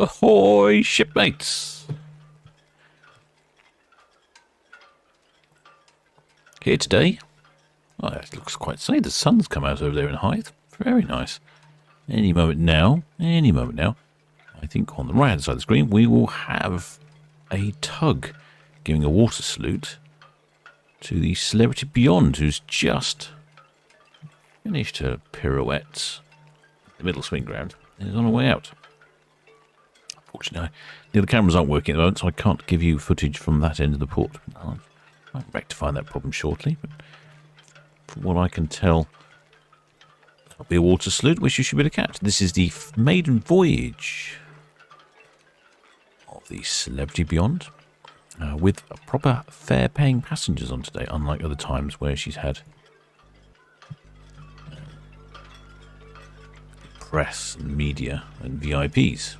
Ahoy, shipmates! Here today. Oh, it looks quite sunny. The sun's come out over there in Hythe. Very nice. Any moment now, I think on the right hand side of the screen, we will have a tug giving a water salute to the Celebrity Beyond, who's just finished her pirouettes at the middle swing ground and is on her way out. Unfortunately, the cameras aren't working at the moment, so I can't give you footage from that end of the port. I'll rectify that problem shortly, but from what I can tell, there'll be a water salute, which you should be able to catch. This is the maiden voyage of the Celebrity Beyond, with proper fare-paying passengers on today, unlike other times where she's had press and media and VIPs.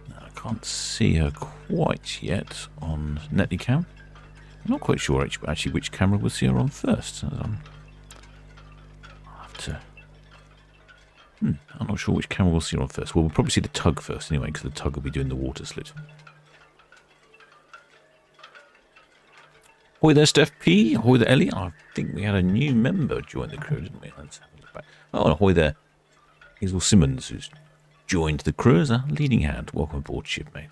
Now, I can't see her quite yet on Netleycam. I'm not quite sure actually which camera we'll see her on first. I'll have to... I'm not sure which camera we'll see her on first. Well, we'll probably see the tug first anyway, because the tug will be doing the water salute. Ahoy there, Steph P. Ahoy there, Ellie. I think we had a new member join the crew, didn't we? Let's have a look back. Oh, ahoy there, Hazel Simmons, who's joined the crew as a leading hand. Welcome aboard, shipmate.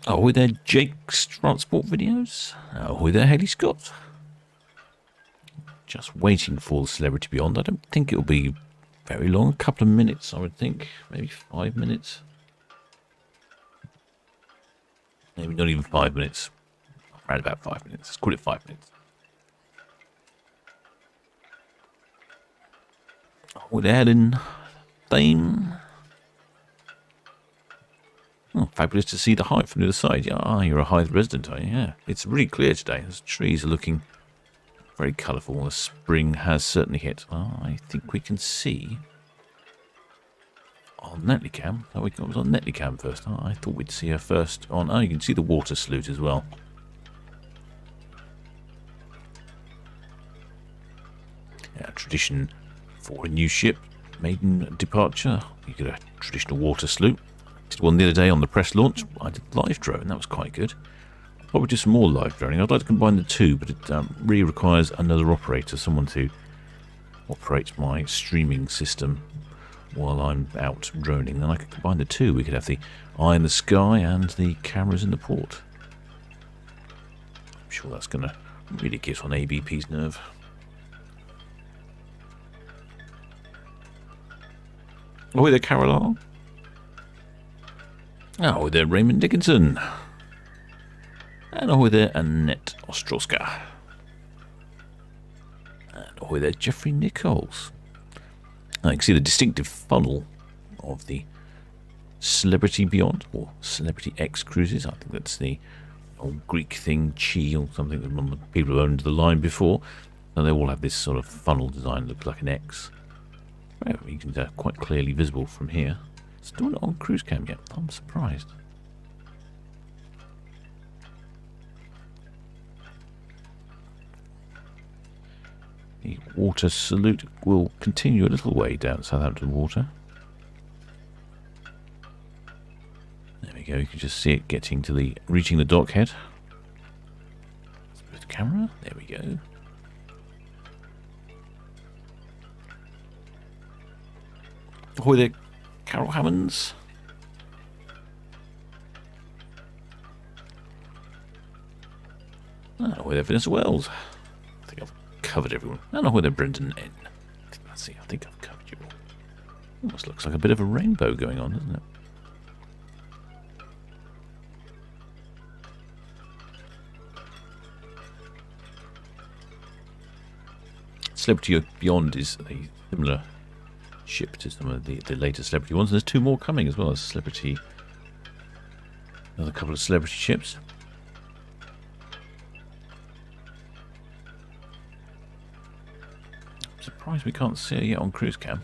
Ahoy there, Jake's Transport Videos. Ahoy there, Haley Scott. Just waiting for the Celebrity Beyond. I don't think it'll be very long. A couple of minutes, I would think. Maybe 5 minutes. Maybe not even 5 minutes. Around about 5 minutes. Let's call it 5 minutes. Ahoy there, Helen Thame. Oh, fabulous to see the Hythe from the other side. Yeah, you're a Hythe resident, are you? Yeah. It's really clear today. The trees are looking very colourful. The spring has certainly hit. I think we can see on Netleycam. Oh, we was on Netleycam first. I thought we'd see her first on... Oh, you can see the water salute as well. Yeah, tradition for a new ship. Maiden departure. You get a traditional water salute. Did one the other day on the press launch. I did live drone, that was quite good. I'll probably do some more live droning. I'd like to combine the two, but it really requires another operator, someone to operate my streaming system while I'm out droning. Then I could combine the two. We could have the eye in the sky and the cameras in the port. I'm sure that's going to really get on ABP's nerve. Oh, there, Caroline. Oh, there, Raymond Dickinson. And ahoy there, Annette Ostrowska. And ahoy there, Jeffrey Nichols. Now you can see the distinctive funnel of the Celebrity Beyond, or Celebrity X Cruises. I think that's the old Greek thing, chi, or something that people have owned the line before. And they all have this sort of funnel design, looks like an X. Well, you can quite clearly visible from here. Still not on cruise cam yet. I'm surprised. The water salute will continue a little way down Southampton water. There we go. You can just see it getting to reaching the dockhead. Let's move the camera. There we go. Ahoy there, Carol Hammonds. And ahoy there, Vanessa Wells. I think I've covered everyone. And ahoy there, Brendan N. I think I've covered you all. Almost looks like a bit of a rainbow going on, doesn't it? Celebrity Beyond is a similar ship to some of the later Celebrity ones. And there's two more coming as well as Celebrity. Another couple of Celebrity ships. I'm surprised we can't see her yet on cruise cam.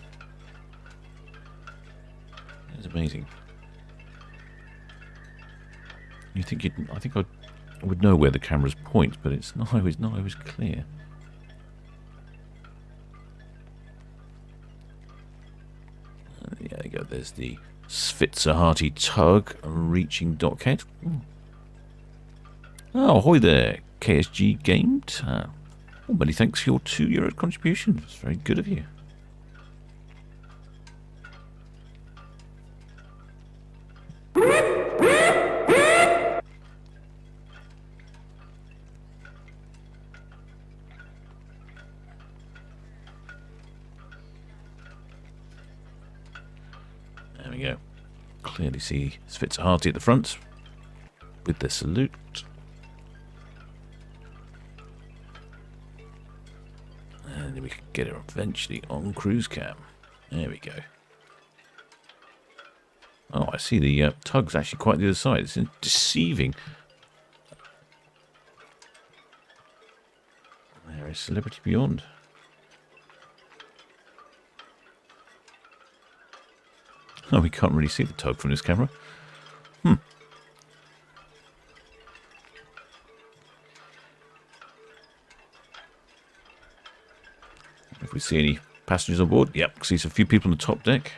It's amazing. You think I think I would know where the cameras point, but it's not always clear. There you go. There's the Svitserhati tug reaching dockhead. Oh, ahoy there, KSG Gamed. Well, many thanks for your €2 contribution. It's very good of you. There we go. Clearly see Svitserhati at the front with their salute. And we can get it eventually on cruise cam. There we go. Oh, I see the tug's actually quite the other side. It's deceiving. There is Celebrity Beyond. Oh, we can't really see the tug from this camera. If we see any passengers on board, yep, see a few people on the top deck.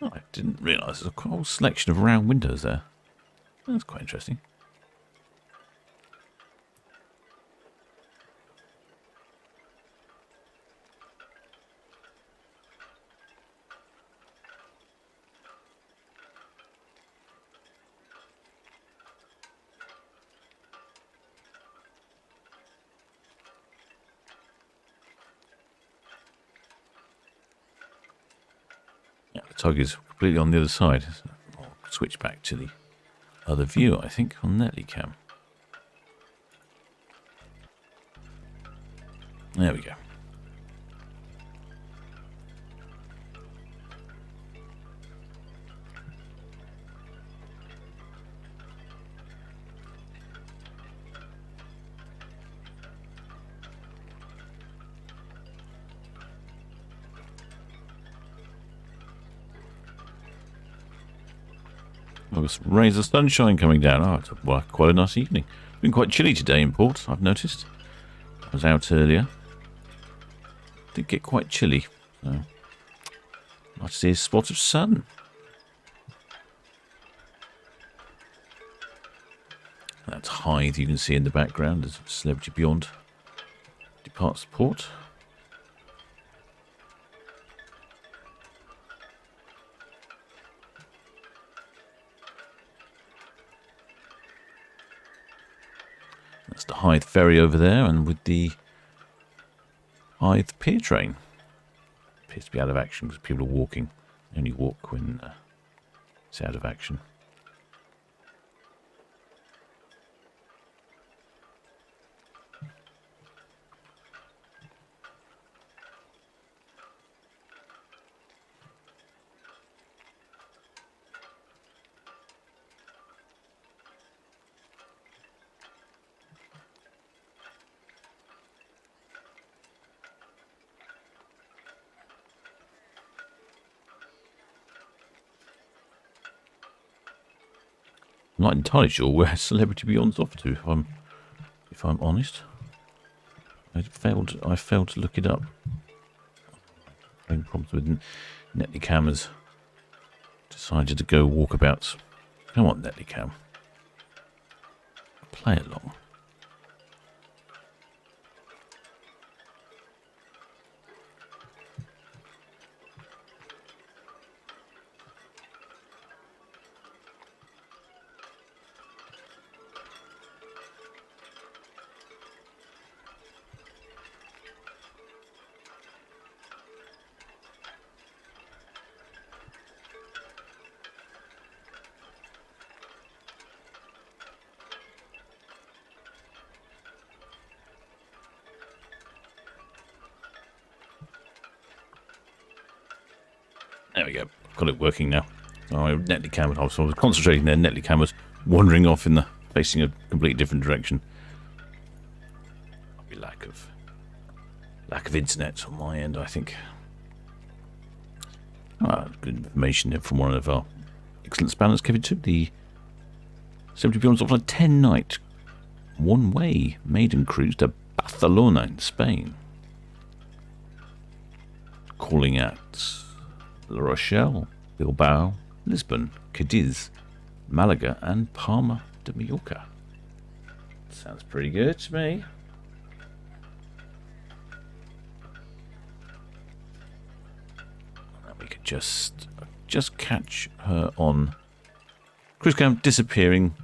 Oh, I didn't realise there's a whole selection of round windows there. That's quite interesting. Yeah, the tug is completely on the other side. I'll switch back to the other view, I think, on Netley Cam. There we go. Well, rays of sunshine coming down. Oh, it's quite a nice evening. It's been quite chilly today in port, I've noticed. I was out earlier. Did get quite chilly. So, nice to see a spot of sun. That's Hythe you can see in the background as Celebrity Beyond departs the port. That's the Hythe ferry over there, and with the Hythe pier train. Appears to be out of action because people are walking. They only walk when it's out of action. I'm not entirely sure where Celebrity Beyond's off to, if I'm honest. I failed to look it up. Having problems with Netley Cameras. Decided to go walkabouts. Come on, Netley Cam. Play along. There we go. Got it working now. Oh, Netley Cam, I was concentrating there. Netley Cam was wandering off facing a completely different direction. Might be lack Lack of internet on my end, I think. Good information there from one of our excellent spanners, Kevin Tube. The 70 Beyond's off on a 10-night one-way maiden cruise to Barcelona in Spain. Calling at La Rochelle, Bilbao, Lisbon, Cadiz, Malaga and Palma de Mallorca. Sounds pretty good to me. And we could just catch her on cruise cam disappearing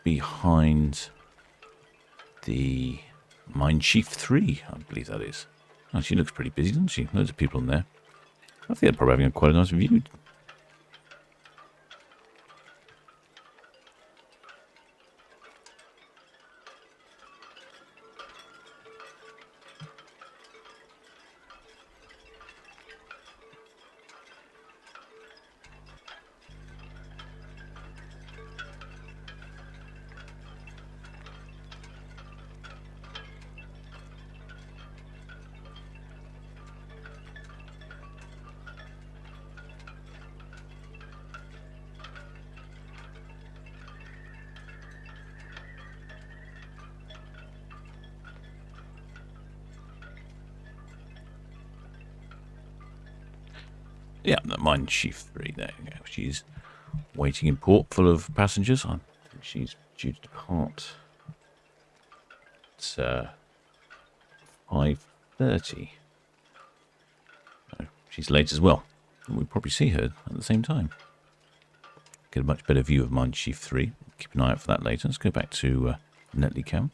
behind the Minechief 3, I believe that is. Oh, she looks pretty busy, doesn't she? Loads of people in there. I think they're probably having quite a nice view. Yeah, the Minechief 3, there you go. She's waiting in port full of passengers. I think she's due to depart. It's 5:30. Oh, she's late as well. We'll probably see her at the same time. Get a much better view of Minechief 3. Keep an eye out for that later. Let's go back to Netley Cam.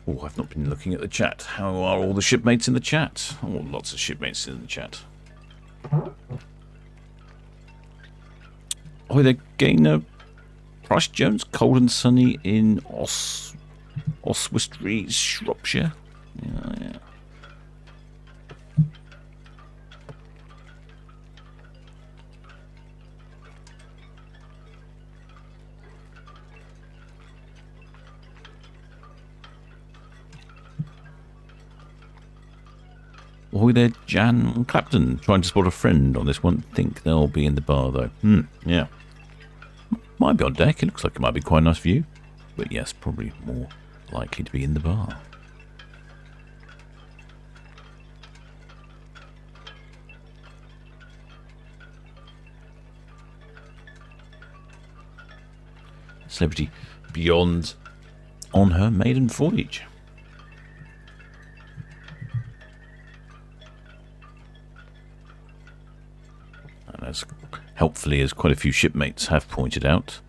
Oh, I've not been looking at the chat. How are all the shipmates in the chat? Oh, lots of shipmates in the chat. Oh, they're getting Price Jones, cold and sunny in Oswestry, Shropshire. Yeah. Oh, there, Jan Clapton, trying to spot a friend on this one. Think they'll be in the bar, though. Yeah. Might be on deck. It looks like it might be quite a nice view. But yes, probably more likely to be in the bar. Celebrity Beyond on her maiden voyage. As helpfully as quite a few shipmates have pointed out,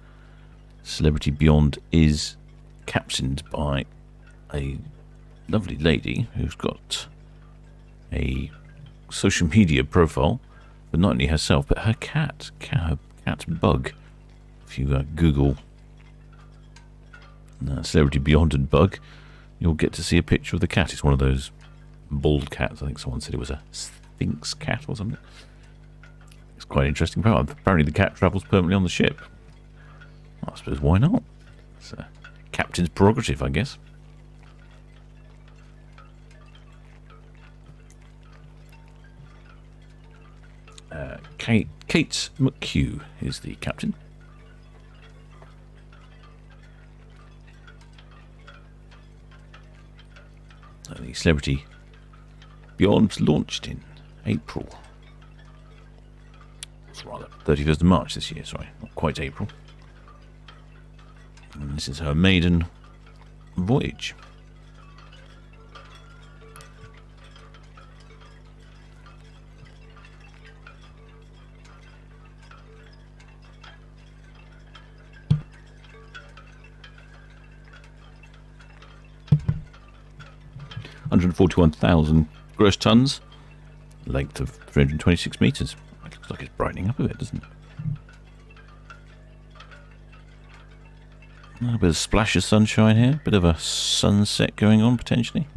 Celebrity Beyond is captained by a lovely lady who's got a social media profile, but not only herself, but her cat, her cat Bug. If you Google Celebrity Beyond and Bug, you'll get to see a picture of the cat. It's one of those bald cats. I think someone said it was a Sphinx cat or something. It's quite interesting. Apparently the cat travels permanently on the ship. I suppose why not? It's a captain's prerogative, I guess. Kate McHugh is the captain. The Celebrity Beyond launched in April. Rather 31st of March this year, sorry, not quite April. And this is her maiden voyage. $141,000 gross tons, length of 326 metres. It looks like it's brightening up a bit, doesn't it? A bit of splash of sunshine here, bit of a sunset going on potentially.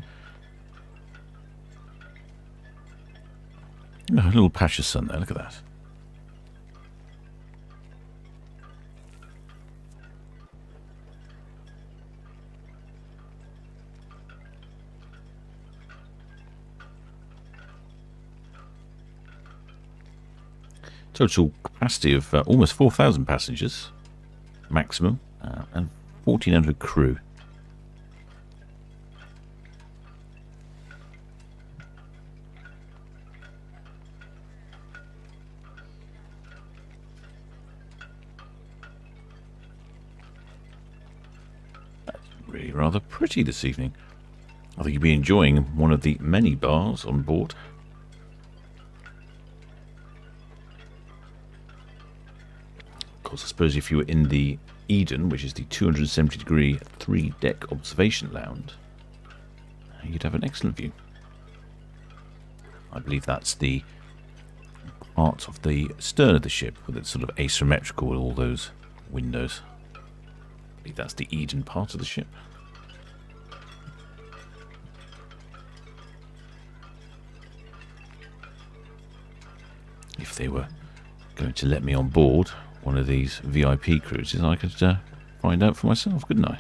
Oh, a little patch of sun there, look at that. Total capacity of almost 4,000 passengers maximum, and 1,400 crew. That's really rather pretty this evening. I think you'll be enjoying one of the many bars on board. Of course, I suppose if you were in the Eden, which is the 270-degree 3-deck observation lounge, you'd have an excellent view. I believe that's the part of the stern of the ship with its sort of asymmetrical with all those windows. I believe that's the Eden part of the ship. If they were going to let me on board one of these VIP cruises, I could find out for myself, couldn't I?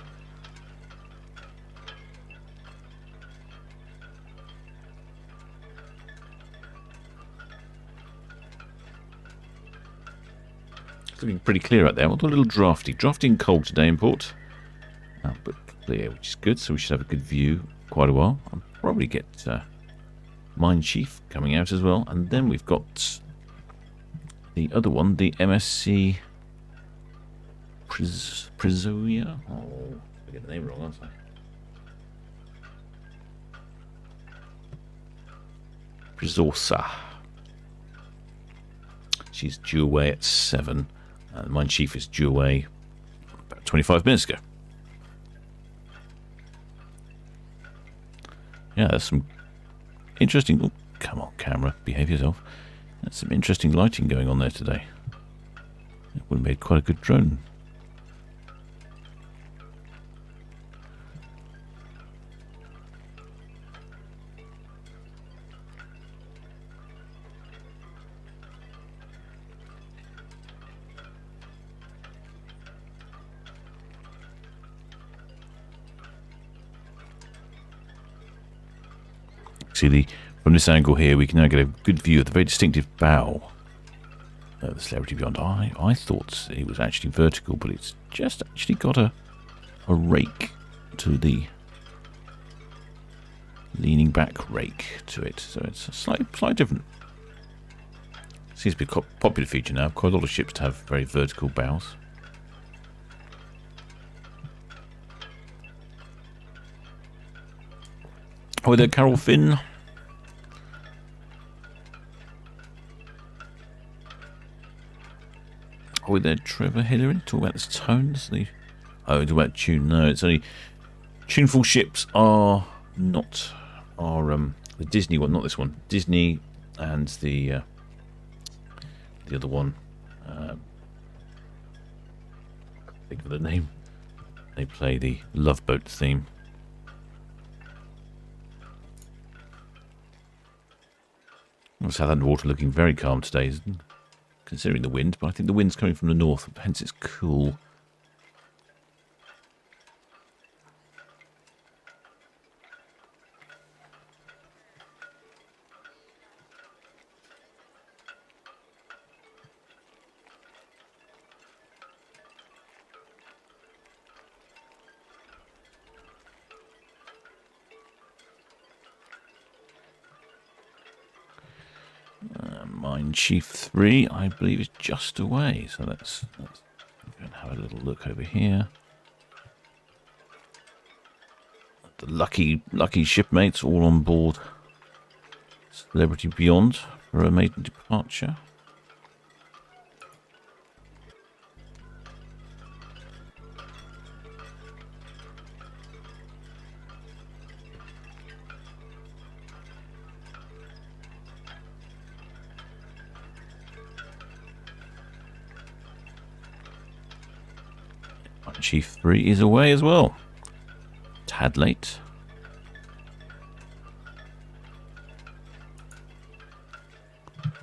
It's looking pretty clear out there. Although a little drafty. Drafty and cold today in port. But clear, which is good, so we should have a good view for quite a while. I'll probably get Minechief coming out as well. And then we've got the other one, the MSC Preziosa. Oh, I get the name wrong, aren't I? Preziosa. She's due away at 7. Minechief is due away about 25 minutes ago. Yeah, there's some interesting... Oh, come on, camera, behave yourself. There's some interesting lighting going on there today. It would have made quite a good drone. See, from this angle here, we can now get a good view of the very distinctive bow of the Celebrity Beyond. I thought it was actually vertical, but it's just actually got a rake to the leaning back rake to it, so it's a slightly different. Seems to be a popular feature now. Quite a lot of ships to have very vertical bows. Oh, there, Carol Finn. Oh, there, Trevor Hillary. Talk about this tones. Oh, talk about tune. No, it's only tuneful ships are not the Disney one, not this one. Disney and the other one. Think of the name. They play the Love Boat theme. Southampton water looking very calm today, considering the wind, but I think the wind's coming from the north, hence it's cool. Minechief 3, I believe, is just away. So let's go and have a little look over here. The lucky shipmates all on board Celebrity Beyond for a maiden departure. Chief 3 is away as well. Tad late.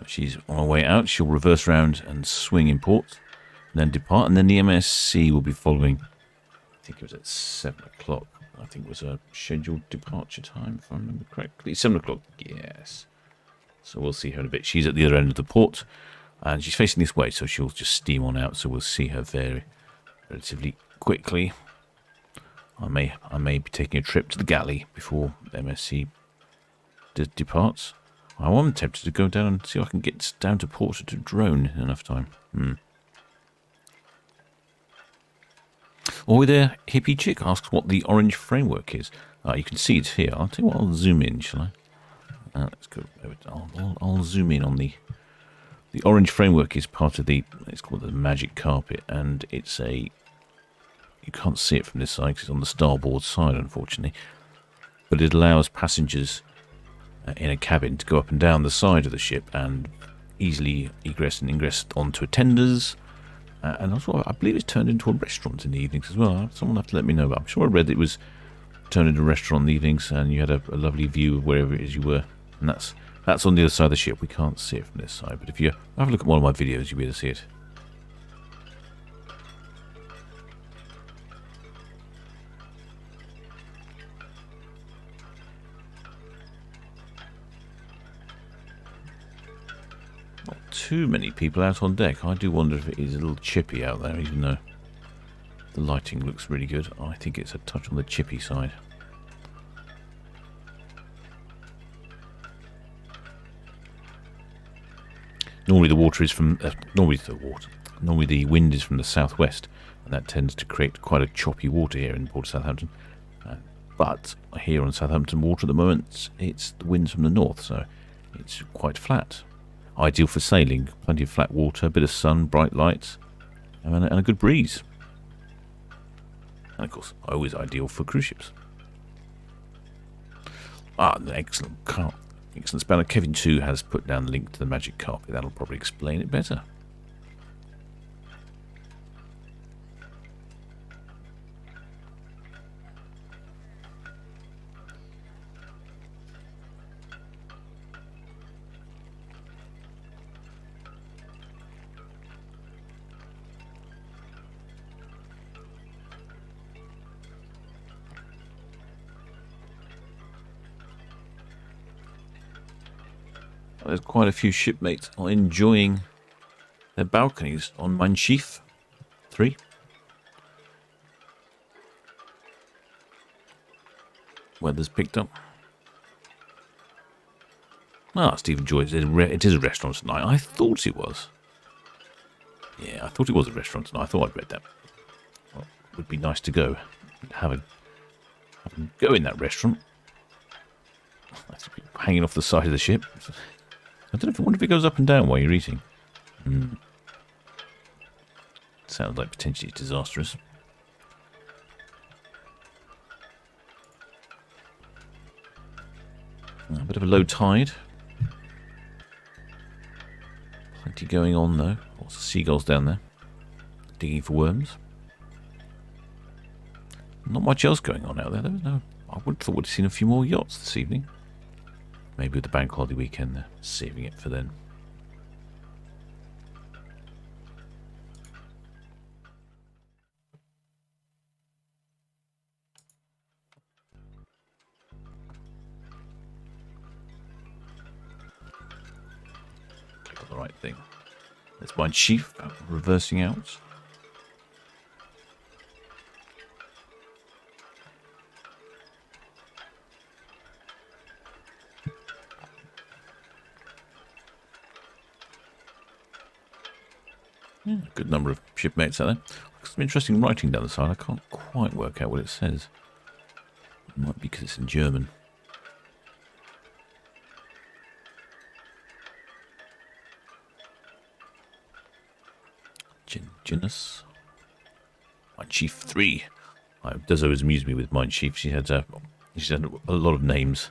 She's on her way out. She'll reverse round and swing in port, and then depart, and then the MSC will be following. I think it was at 7 o'clock. I think it was a scheduled departure time, if I remember correctly. 7 o'clock, yes. So we'll see her in a bit. She's at the other end of the port. And she's facing this way, so she'll just steam on out, so we'll see her very relatively quickly. I may be taking a trip to the galley before MSC departs. I am tempted to go down and see if I can get down to port to drone in enough time. Oi there, hippie chick asks what the orange framework is. You can see it here. I'll tell you what, I'll zoom in, shall I? Let's go. I'll zoom in on the orange framework. Is part of it's called the magic carpet, and it's you can't see it from this side because it's on the starboard side, unfortunately. But it allows passengers in a cabin to go up and down the side of the ship and easily egress and ingress onto tenders. And also, I believe it's turned into a restaurant in the evenings as well. Someone will have to let me know, but I'm sure I read it was turned into a restaurant in the evenings, and you had a lovely view of wherever it is you were. And that's on the other side of the ship. We can't see it from this side, but if you have a look at one of my videos, you'll be able to see it. Not too many people out on deck. I do wonder if it is a little chippy out there, even though the lighting looks really good. I think it's a touch on the chippy side. Normally the water is from normally the wind is from the southwest, and that tends to create quite a choppy water here in Port of Southampton. But here on Southampton water at the moment, the wind's from the north, so it's quite flat. Ideal for sailing, plenty of flat water, a bit of sun, bright lights, and a good breeze. And of course, always ideal for cruise ships. Excellent spanner. Kevin 2 has put down the link to the magic carpet. That'll probably explain it better. There's quite a few shipmates are enjoying their balconies on Minechief 3. Weather's picked up. Stephen Joy, it is a restaurant tonight. I thought it was. Yeah, I thought it was a restaurant tonight. I thought I'd read that. Well, it would be nice to go and have a go in that restaurant. That's hanging off the side of the ship. I wonder if it goes up and down while you're eating. Sounds like potentially disastrous. A bit of a low tide. Plenty going on though. Lots of seagulls down there, digging for worms. Not much else going on out there. I would have thought we'd have seen a few more yachts this evening. Maybe with the bank holiday weekend, they're saving it for then. Click on the right thing. That's Minechief reversing out. Yeah, a good number of shipmates out there. Some interesting writing down the side. I can't quite work out what it says. It might be because it's in German. Genus. Minechief 3. It does always amuse me with Minechief. She had a lot of names.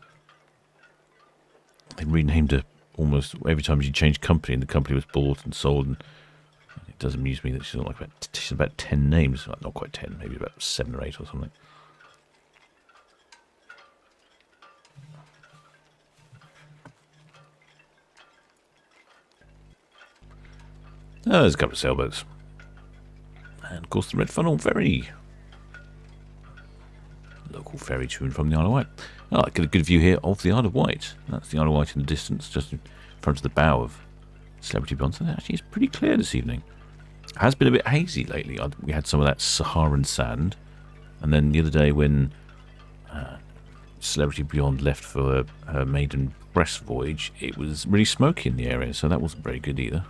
They renamed her almost every time she changed company, and the company was bought and sold. And it does amuse me that she's got about 10 names. Not quite 10, maybe about 7 or 8 or something. There's a couple of sailboats. And of course the Red Funnel Ferry. Local ferry to and from the Isle of Wight. I get a good view here of the Isle of Wight. That's the Isle of Wight in the distance, just in front of the bow of Celebrity Beyond. So actually, it's pretty clear this evening. It has been a bit hazy lately. We had some of that Saharan sand, and then the other day when Celebrity Beyond left for her maiden breast voyage, it was really smoky in the area, so that wasn't very good either.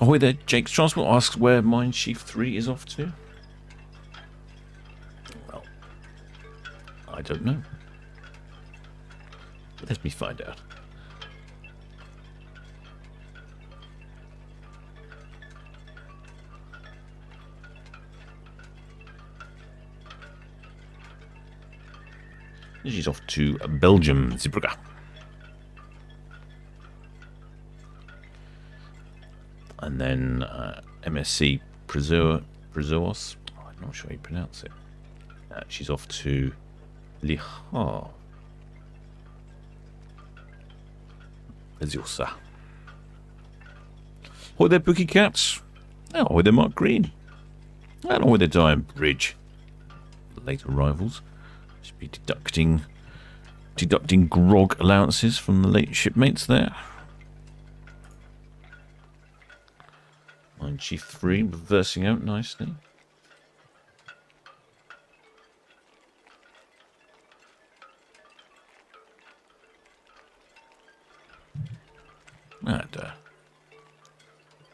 Ahoy there, Jake's Transport asks where Minechief 3 is off to. Well, I don't know. Let me find out. She's off to Belgium, Zeebrugge. And then MSC Preziosa. Oh, I'm not sure how you pronounce it. She's off to Le Havre. Preziosa. Ahoy there, Bookie Cats. Oh, ahoy there, Mark Green. And ahoy there, Diane Bridge. Late arrivals. Should be deducting grog allowances from the late shipmates there. Minechief 3 reversing out nicely. And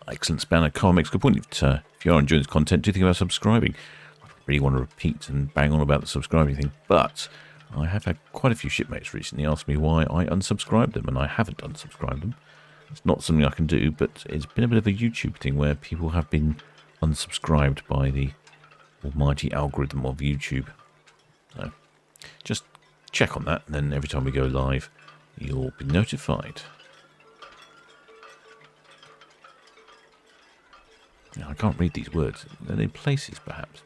excellent spanner. Carl makes a good point. If you are enjoying this content, do think about subscribing. I don't really want to repeat and bang on about the subscribing thing, but I have had quite a few shipmates recently ask me why I unsubscribed them, and I haven't unsubscribed them. It's not something I can do, but it's been a bit of a YouTube thing where people have been unsubscribed by the almighty algorithm of YouTube. So just check on that, and then every time we go live, you'll be notified. Now, I can't read these words. Are they places, perhaps?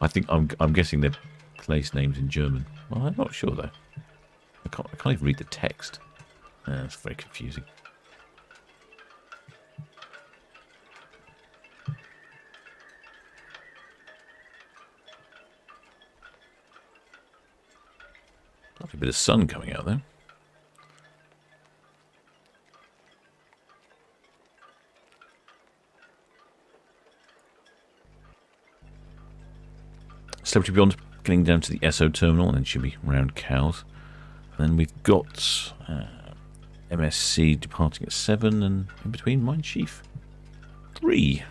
I think I'm guessing they're place names in German. Well, I'm not sure though. I can't even read the text. It's very confusing. Lovely bit of sun coming out there. Celebrity Beyond getting down to the Esso terminal, and then she'll be round Cowes. And then we've got MSC departing at 7, and in between Minechief 3.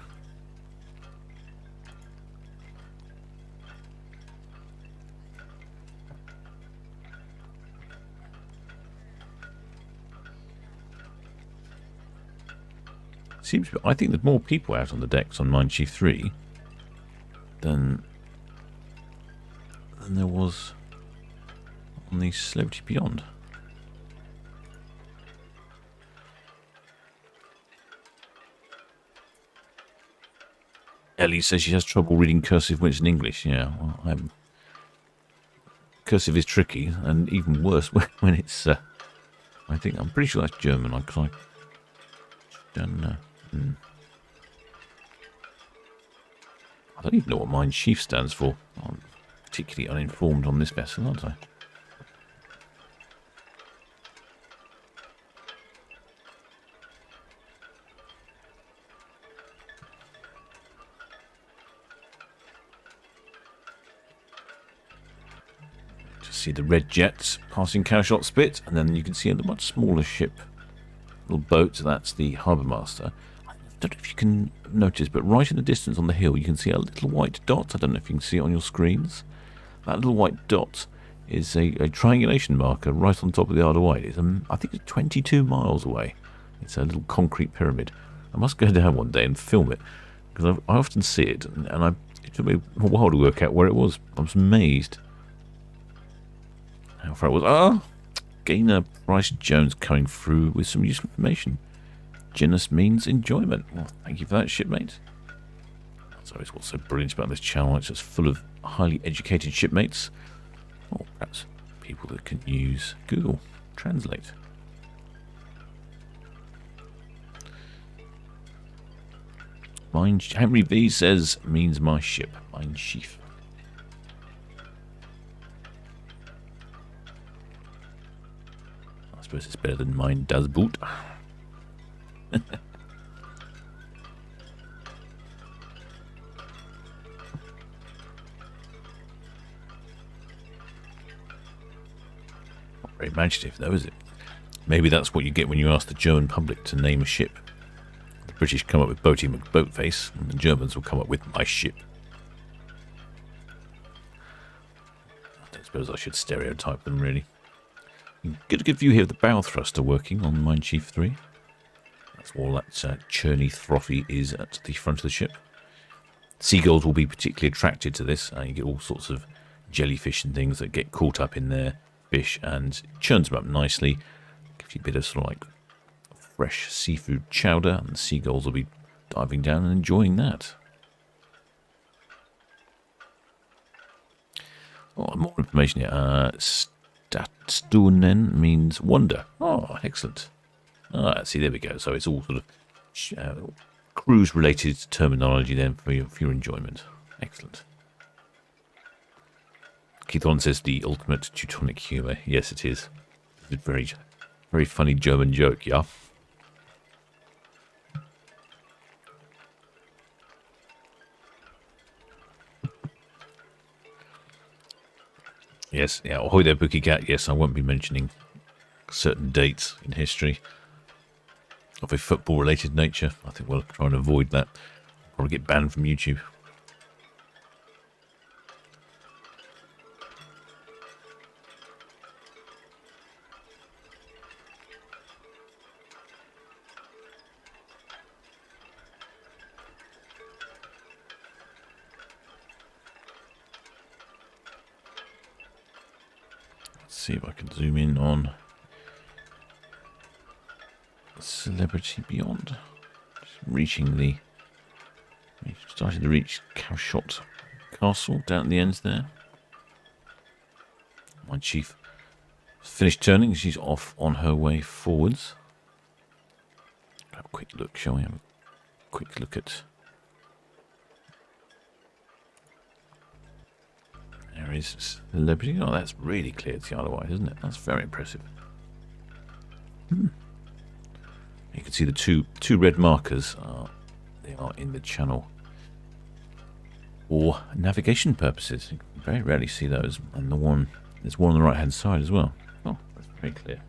Seems, I think there's more people out on the decks on Minechief 3 than there was on the Celebrity Beyond. Ellie says she has trouble reading cursive when it's in English. Yeah, well, cursive is tricky, and even worse when it's. I'm pretty sure that's German. I don't know. I don't even know what Minechief stands for. I'm particularly uninformed on this vessel, aren't I? Just see the red jets passing Cowshot Spit, and then you can see a much smaller ship, little boat. That's the harbour master. I don't know if you can notice, but right in the distance on the hill, you can see a little white dot. I don't know if you can see it on your screens. That little white dot is a triangulation marker right on top of the Isle of Wight. I think it's 22 miles away. It's a little concrete pyramid. I must go down one day and film it, because I often see it, and it took me a while to work out where it was. I was amazed how far it was. Gainer Bryce Jones coming through with some useful information. Genus means enjoyment. Well, thank you for that, shipmate. That's always what's so brilliant about this channel. It's just full of highly educated shipmates, or perhaps people that can use Google Translate. Henry V says, means my ship. Minechief. I suppose it's better than mine does boot. Not very imaginative though, is it? Maybe that's what you get when you ask the German public to name a ship. The British come up with Boaty McBoatface, and the Germans will come up with my ship. I don't suppose I should stereotype them, really. You get a good view here of the bow thruster working on Minechief 3. That's all that churny frothy is at the front of the ship. Seagulls will be particularly attracted to this. You get all sorts of jellyfish and things that get caught up in their fish and churns them up nicely. Gives you a bit of sort of like fresh seafood chowder, and the seagulls will be diving down and enjoying that. Oh, more information here. Statstunen means wonder. Oh, excellent. Ah, see, there we go. So it's all sort of cruise-related terminology then for your enjoyment. Excellent. Keithon says the ultimate Teutonic humour. Yes, it is. It's a very, very funny German joke, yeah. Yes, yeah, ahoy there, Bookie Cat. Yes, I won't be mentioning certain dates in history of a football-related nature. I think we'll try and avoid that. Probably get banned from YouTube. See if I can zoom in on Celebrity Beyond. Just starting to reach Cowshot Castle down at the ends there. Minechief finished turning. She's off on her way forwards. Have a quick look, shall we? Have a quick look at. There is Celebrity. Oh, that's really clear to the otherwise, isn't it? That's very impressive. You can see the two red markers. They are in the channel for navigation purposes. You can very rarely see those. And there's one on the right hand side as well. Oh, that's very clear.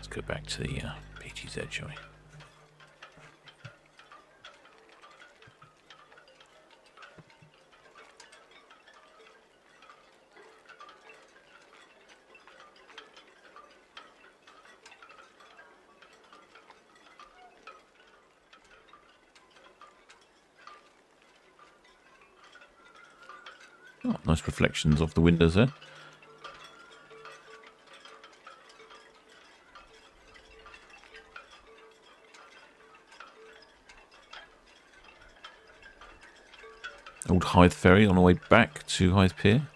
Go back to the PTZ, shall we? Oh, nice reflections of the windows there. Old Hythe Ferry on our way back to Hythe Pier.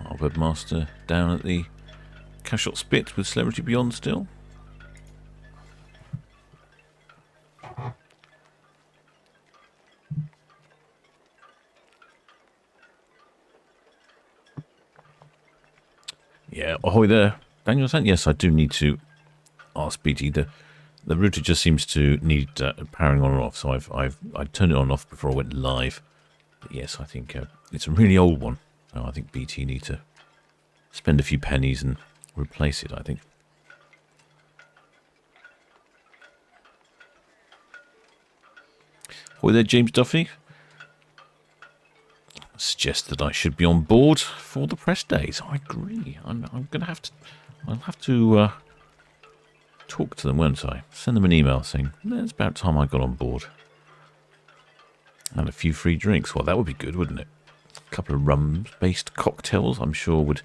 Harbour Master down at the Cashot Spit with Celebrity Beyond still. Yeah, ahoy there, Daniel. Yes, I do need to ask BT. The router just seems to need powering on or off, so I turned it on and off before I went live. But yes, I think it's a really old one, so I think BT need to spend a few pennies and replace it, I think. Ahoy there, James Duffy. Suggest that I should be on board for the press days. I agree. I'm going to have to. I'll have to talk to them, won't I? Send them an email saying it's about time I got on board. And a few free drinks. Well, that would be good, wouldn't it? A couple of rum-based cocktails, I'm sure, would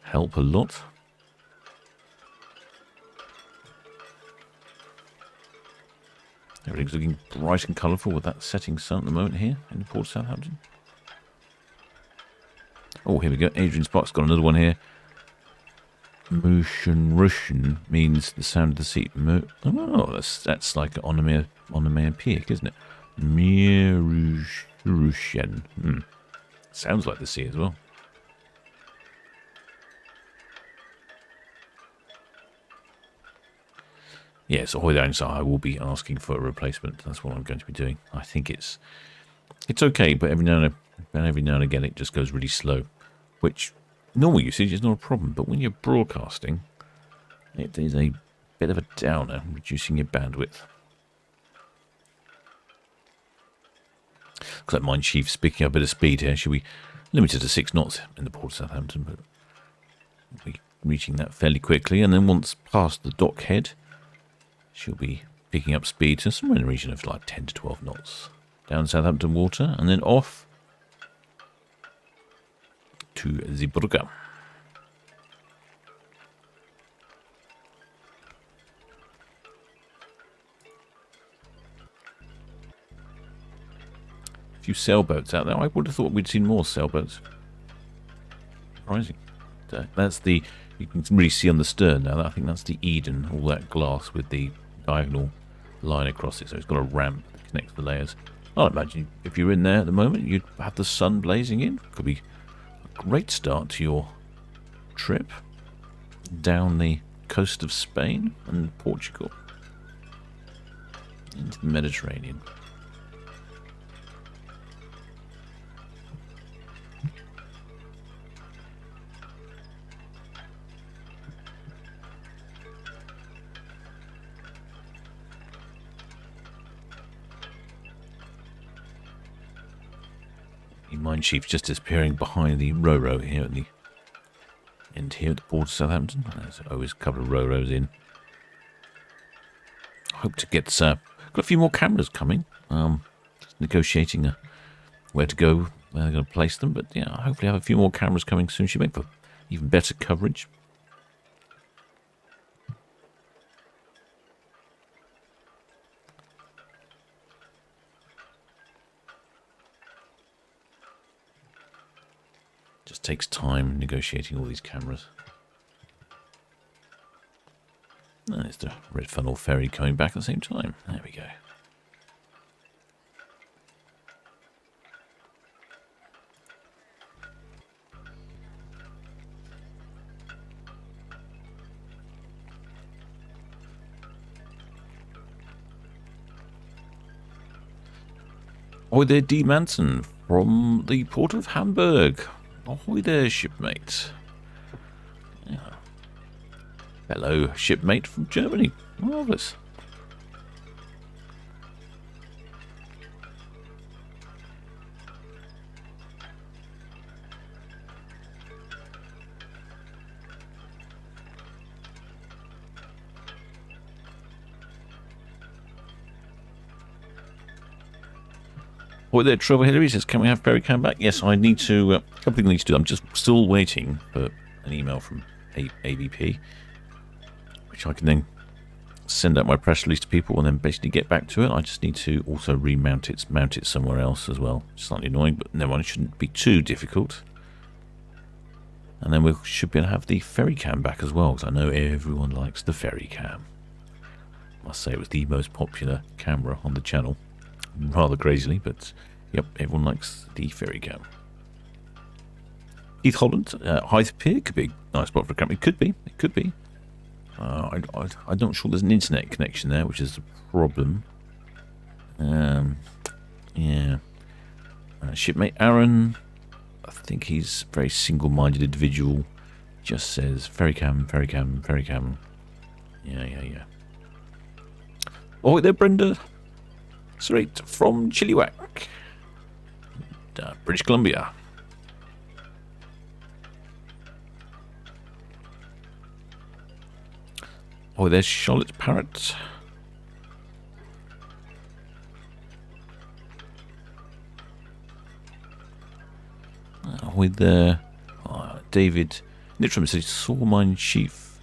help a lot. Everything's looking bright and colourful with that setting sun at the moment here in Port Southampton. Oh, here we go. Adrian Sparks got another one here. Motion Russian means the sound of the sea. Oh, that's like onomatopoeic, isn't it? Mirushen. Sounds like the sea as well. Yes, ahoy there, so I will be asking for a replacement. That's what I'm going to be doing. I think it's okay, but every now and again it just goes really slow, which normal usage is not a problem. But when you're broadcasting, it is a bit of a downer, reducing your bandwidth. Looks like Minechief's picking up a bit of speed here. She'll be limited to 6 knots in the Port of Southampton, but we'll be reaching that fairly quickly. And then once past the dock head, she'll be picking up speed to somewhere in the region of like 10 to 12 knots. Down Southampton water, and then off to Zeebrugge. A few sailboats out there. I would have thought we'd seen more sailboats. Surprising. That's the, you can really see on the stern now, I think that's the Eden, all that glass with the diagonal line across it, so it's got a ramp that connects the layers. I imagine if you're in there at the moment, you'd have the sun blazing in. Could be a great start to your trip down the coast of Spain and Portugal into the Mediterranean. Minechief just disappearing behind the Ro-Ro here at the end here at the port of Southampton. There's always a couple of Ro-Ros in. Hope to get got a few more cameras coming. Just negotiating where to go, where they're going to place them. But yeah, hopefully have a few more cameras coming soon. Should make for even better coverage. Just takes time negotiating all these cameras. And there's the Red Funnel ferry coming back at the same time. There we go. Ahoy there, D. Manson from the port of Hamburg. Ahoy there, shipmate. Yeah. Hello, shipmate from Germany. Marvellous. Ahoy there, Trevor Hillary says, can we have Ferry Cam back? Yes, I need to, a couple of things I need to do. I'm just still waiting for an email from ABP, which I can then send out my press release to people and then basically get back to it. I just need to also remount it, mount it somewhere else as well. Slightly annoying, but no one, it shouldn't be too difficult. And then we should be able to have the Ferry Cam back as well, because I know everyone likes the Ferry Cam. I must say it was the most popular camera on the channel. Rather crazily, but yep, everyone likes the Ferry Cam. Heath Holland, Hythe Pier could be a nice spot for a camera. It could be, it could be. I'm not sure there's an internet connection there, which is a problem. Yeah. Shipmate Aaron, I think he's a very single-minded individual. Just says Ferry Cam, Ferry Cam, Ferry Cam. Yeah. Oh, there, Brenda. Straight from Chilliwack, British Columbia. Oh, there's Charlotte Parrott. ahoy there. David Nittram says, saw Minechief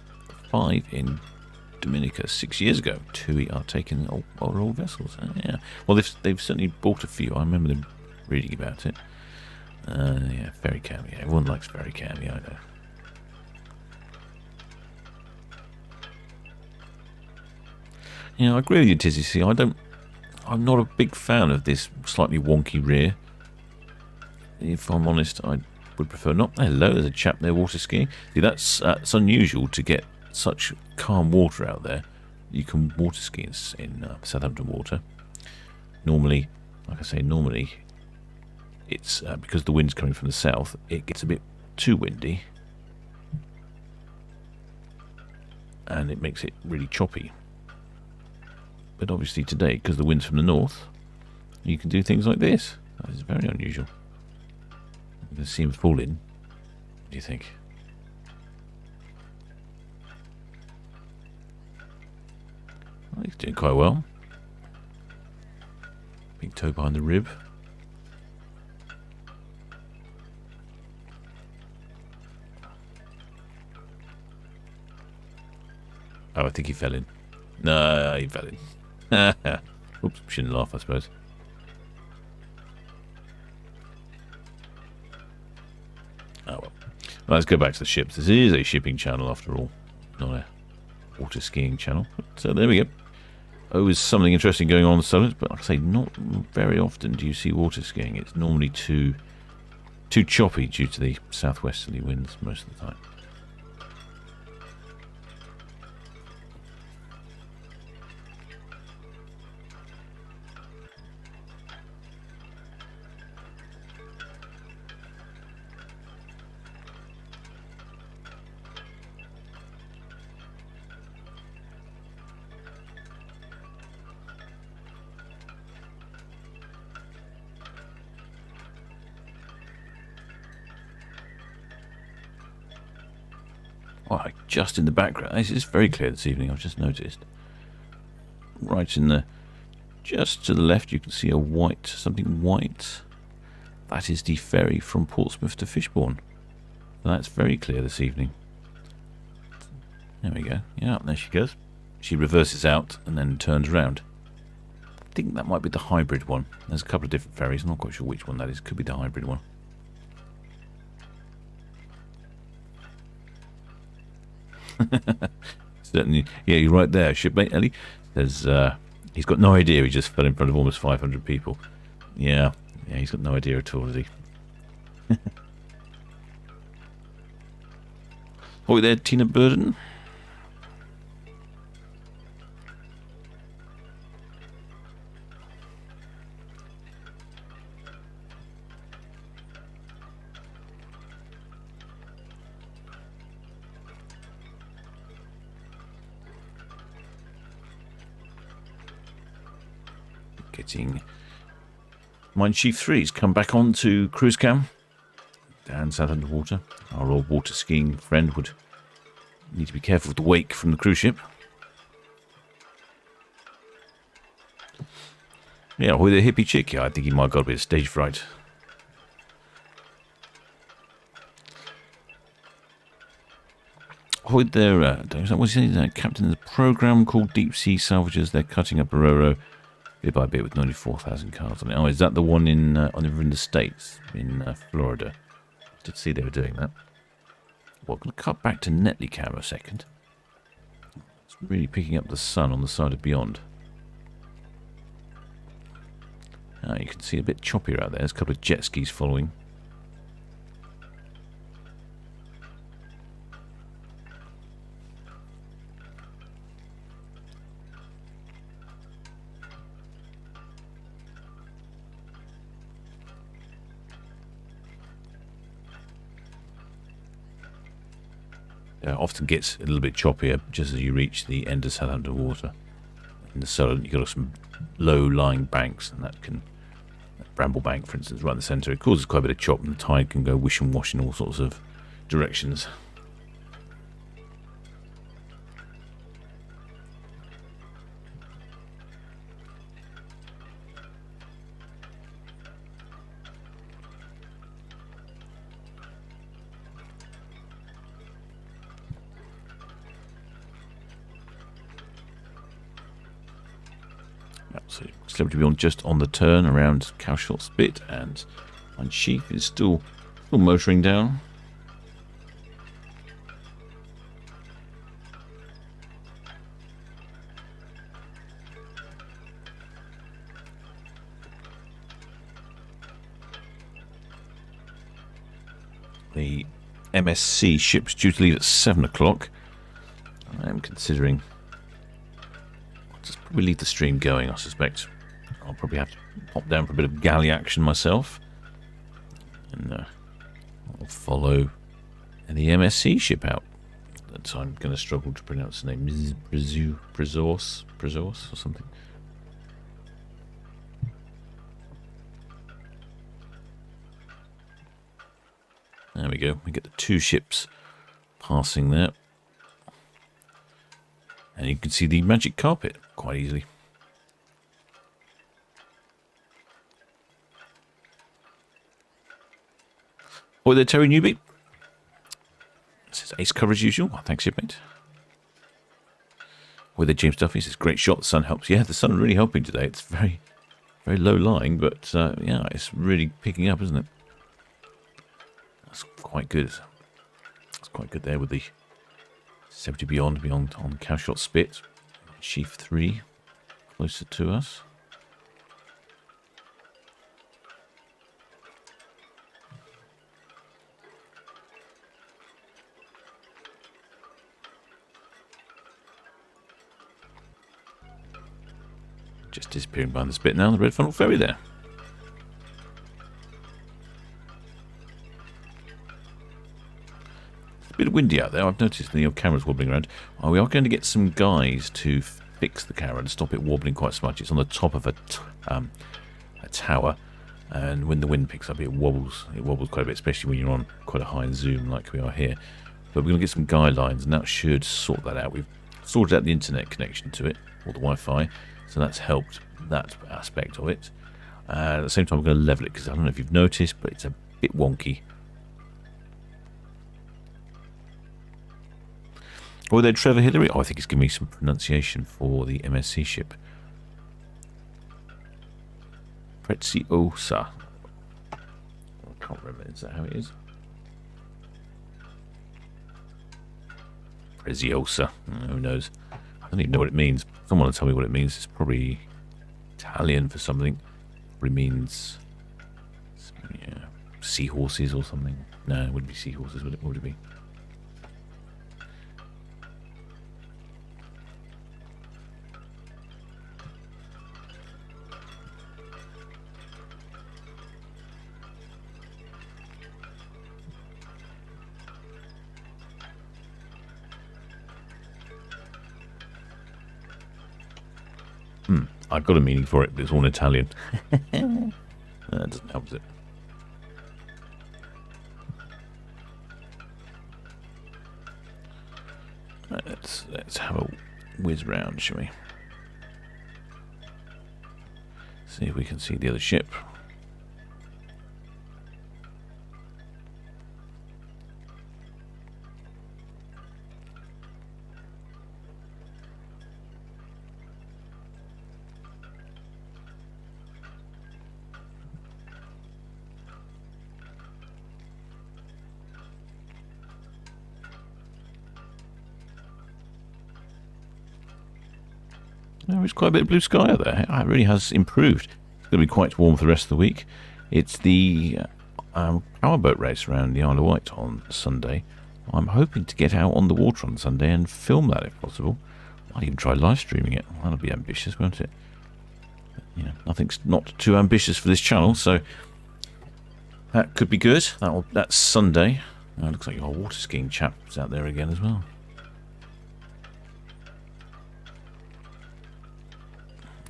5 in Dominica 6 years ago. TUI are taking old vessels. Yeah. Well, they've certainly bought a few. I remember them reading about it. Yeah, ferry cam. Yeah, everyone likes ferry cam. Yeah, I know. Yeah, I agree with you, Tizzy. See, I'm not a big fan of this slightly wonky rear. If I'm honest, I would prefer not. Hello, there's a chap there water skiing. See, that's unusual to get such calm water out there. You can water ski in Southampton water. Normally, like I say, it's because the wind's coming from the south, it gets a bit too windy. And it makes it really choppy. But obviously today, because the wind's from the north, you can do things like this. That is very unusual. The seams fall in. What do you think? Oh, he's doing quite well. Big toe behind the rib. Oh, I think he fell in. No, he fell in. Oops, shouldn't laugh, I suppose. Oh well. Let's go back to the ships. This is a shipping channel after all, not a water skiing channel. So there we go. Always something interesting going on in the Solent, but like I say, not very often do you see water skiing. It's normally too choppy due to the southwesterly winds most of the time. Oh, just in the background. This is very clear this evening, I've just noticed. Right in the... just to the left you can see a white, something white. That is the ferry from Portsmouth to Fishbourne. That's very clear this evening. There we go. Yeah, there she goes. She reverses out and then turns around. I think that might be the hybrid one. There's a couple of different ferries. I'm not quite sure which one that is. Could be the hybrid one. Certainly, yeah, you're right there, shipmate Ellie. There's, he's got no idea he just fell in front of almost 500 people. Yeah, he's got no idea at all, has he? Oh, there, Tina Burden. Getting Minechief 3's come back on to cruise cam down Southampton water. Our old water skiing friend would need to be careful with the wake from the cruise ship. Yeah, with a hippie chick, yeah, I think he might have got a bit of stage fright. With their, what's his name? Captain of the program called Deep Sea Salvagers. They're cutting up Aurora bit by bit with 94,000 cars on it. Oh, is that the one in the States, in Florida? I did see they were doing that. Well, I'm going to cut back to Netley Cam a second. It's really picking up the sun on the side of Beyond. You can see a bit choppier out there. There's a couple of jet skis following. Often gets a little bit choppier just as you reach the end of Southampton water. In the Solent, you've got some low-lying banks, and that can... Bramble Bank, for instance, right in the centre. It causes quite a bit of chop, and the tide can go wish and wash in all sorts of directions. So Celebrity Beyond just on the turn around Cowshot Spit, and Minechief is still motoring down. The MSC ship's due to leave at 7 o'clock. I am considering... I'll just probably leave the stream going, I suspect. I'll probably have to pop down for a bit of galley action myself. And I'll follow the MSC ship out. That I'm going to struggle to pronounce the name. Preziosa or something. There we go. We get the two ships passing there. And you can see the magic carpet quite easily. Oi there, Terry Newby. This is ace cover as usual. Oh, thanks, shipmate. Oi there, James Duffy. This is great shot. The sun helps. Yeah, the sun really helping today. It's very, very low lying, but yeah, it's really picking up, isn't it? That's quite good. That's quite good there with the 70 beyond on Cowshot Spit. Sheaf 3 closer to us. Just disappearing behind the spit now, the red funnel ferry there. It's a bit windy out there. I've noticed the camera's wobbling around. Oh, we are going to get some guys to fix the camera and stop it wobbling quite so much. It's on the top of a tower, and when the wind picks up, it wobbles. It wobbles quite a bit, especially when you're on quite a high zoom like we are here. But we're going to get some guy lines, and that should sort that out. We've sorted out the internet connection to it, or the Wi-Fi. So that's helped that aspect of it. At the same time, I'm going to level it because I don't know if you've noticed, but it's a bit wonky. Oh, there, Trevor Hillary. Oh, I think it's giving me some pronunciation for the MSC ship. Preziosa. I can't remember. Is that how it is? Preziosa. Who knows? I don't even know what it means. Someone will tell me what it means. It's probably Italian for something. Probably means seahorses or something. No, it wouldn't be seahorses, would it? What would it be? I've got a meaning for it, but it's all in Italian. That doesn't help, does it? Let's have a whiz round, shall we? See if we can see the other ship. There's quite a bit of blue sky out there. It really has improved. It's going to be quite warm for the rest of the week. It's the powerboat race around the Isle of Wight on Sunday. I'm hoping to get out on the water on Sunday and film that if possible. Might even try live streaming it. That'll be ambitious, won't it? But, you know, nothing's not too ambitious for this channel, so that could be good. That's Sunday. Looks like your water skiing chap's out there again as well.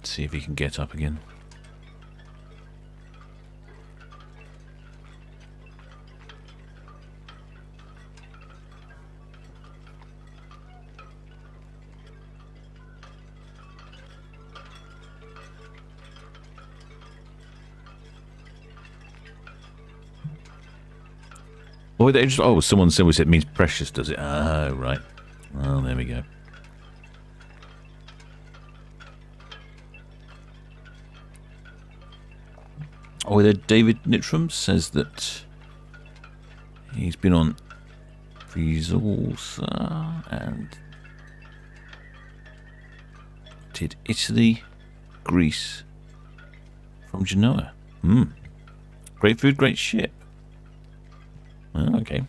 See if he can get up again. Oh, someone said it means precious, does it? Oh, right. Well, there we go. Oh, there, David Nittram says that he's been on Preziosa and did Italy, Greece from Genoa. Great food, great ship. Oh, okay.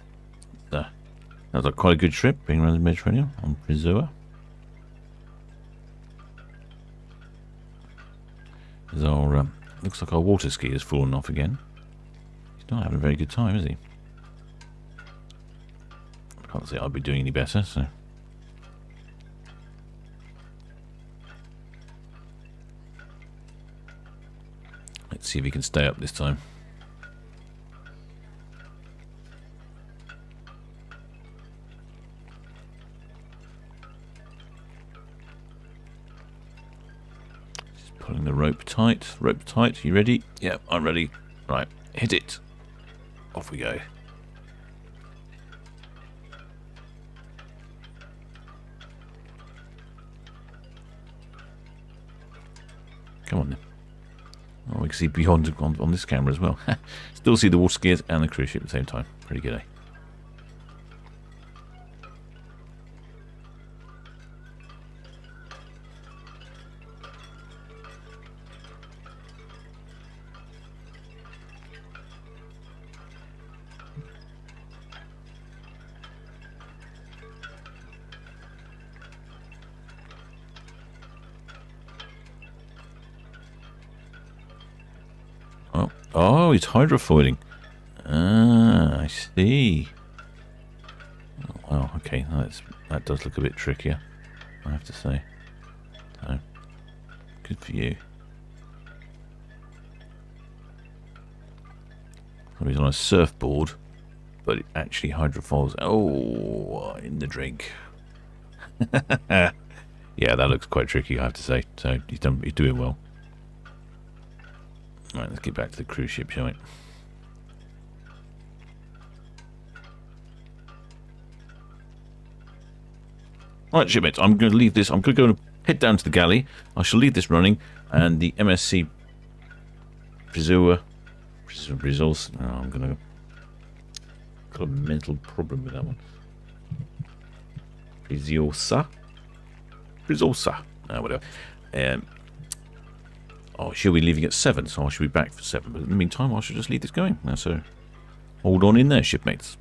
That was quite a good trip, being around the Mediterranean on Preziosa. Looks like our water ski has fallen off again. He's not having a very good time, is he? I can't say I'd be doing any better, so... Let's see if he can stay up this time. Just pulling the rope tight. Rope tight. You ready? Yeah, I'm ready. Right, hit it. Off we go. Come on then. Oh, we can see beyond on this camera as well. Still see the water skiers and the cruise ship at the same time. Pretty good, eh? Oh, it's hydrofoiling. Ah, I see. Oh, well, okay, that does look a bit trickier, I have to say. So, good for you. So he's on a surfboard, but it actually hydrofoils. Oh, in the drink. Yeah, that looks quite tricky, I have to say. So he's doing well. Right, let's get back to the cruise ship, shall we? Right, shipmates, I'm going to leave this. I'm going to go and head down to the galley. I shall leave this running, and the MSC Preziosa. Oh, I'm going to... Got a mental problem with that one. Preziosa. Oh, whatever. Oh, she'll be leaving at 7, so I should be back for 7. But in the meantime, I should just leave this going. So, hold on in there, shipmates.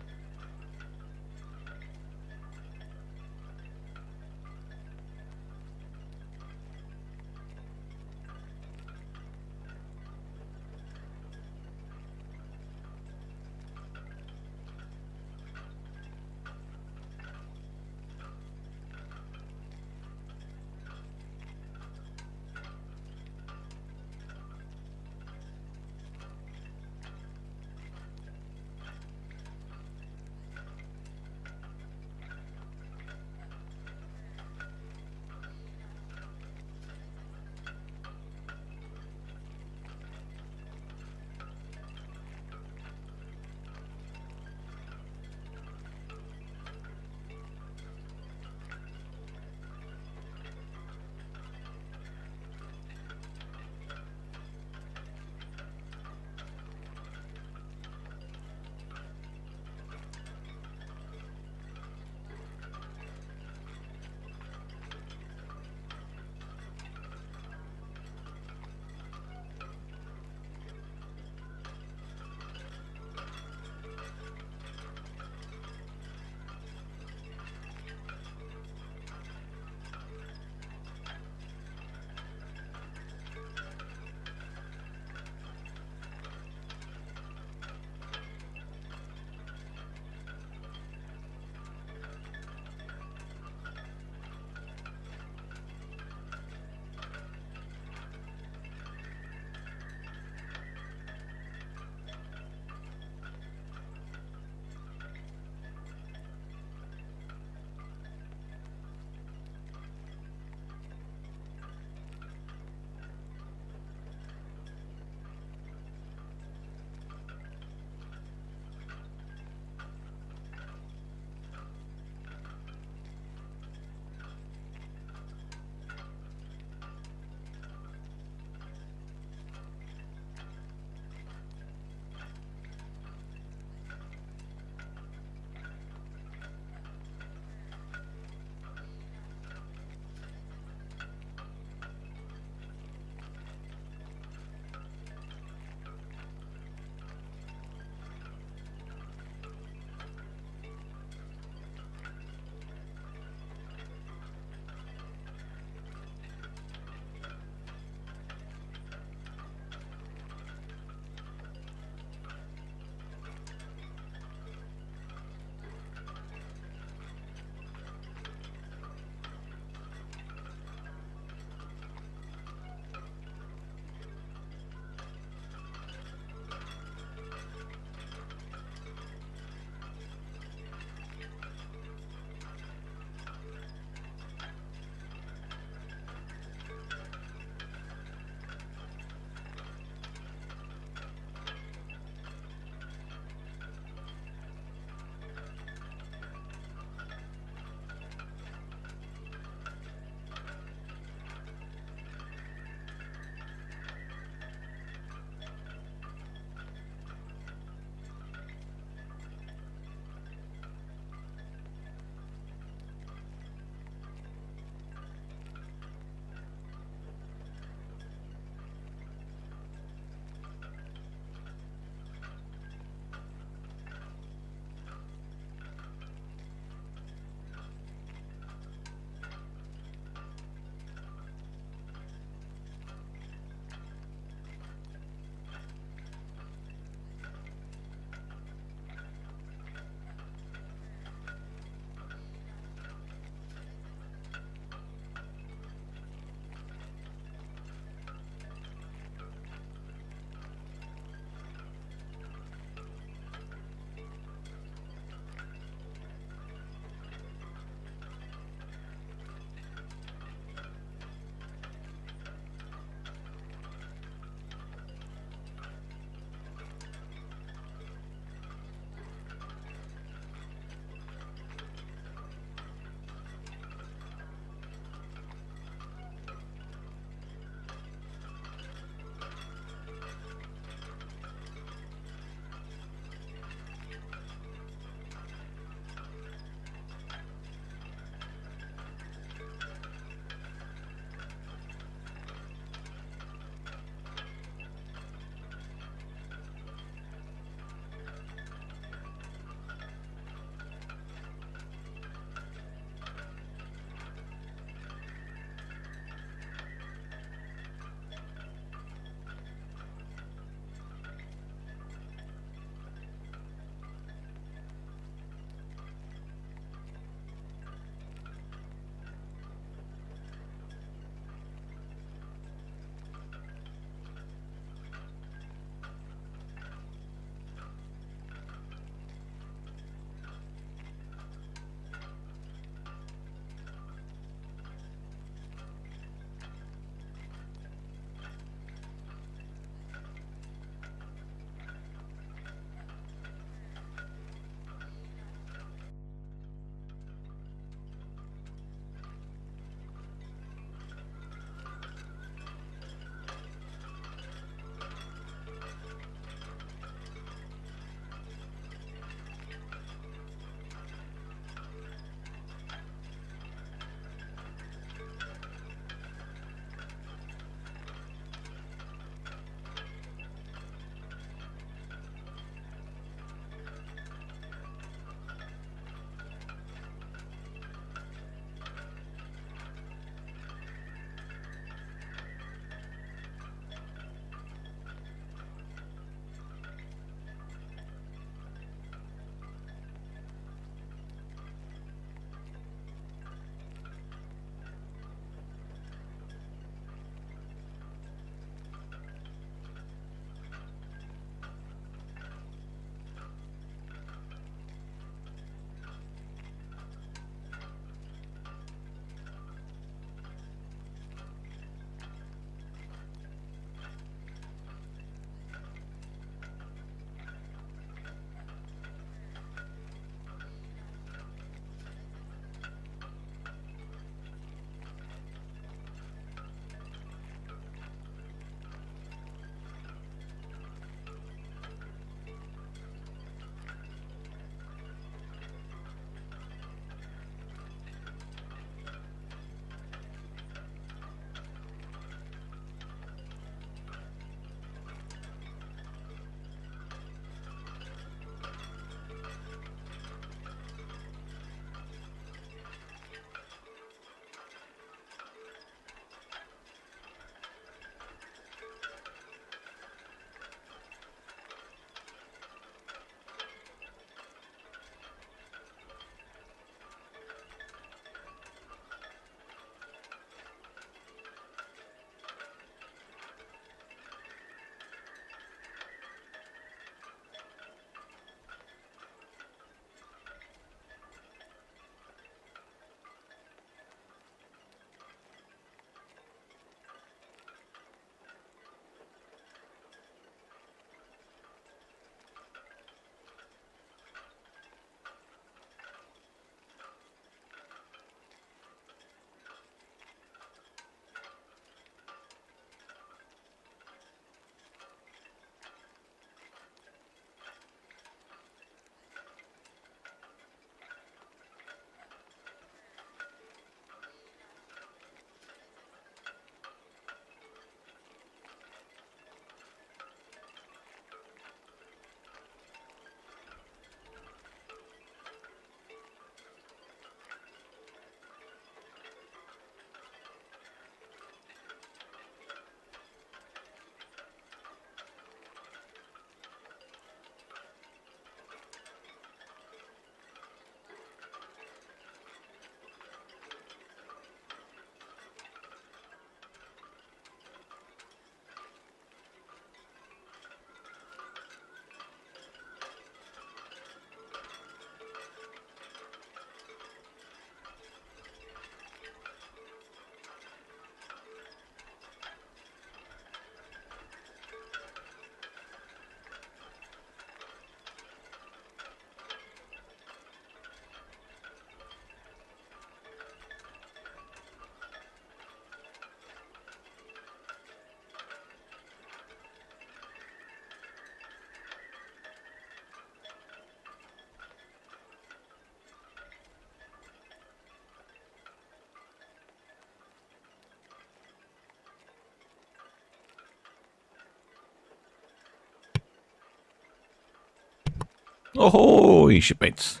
Ahoy, shipmates!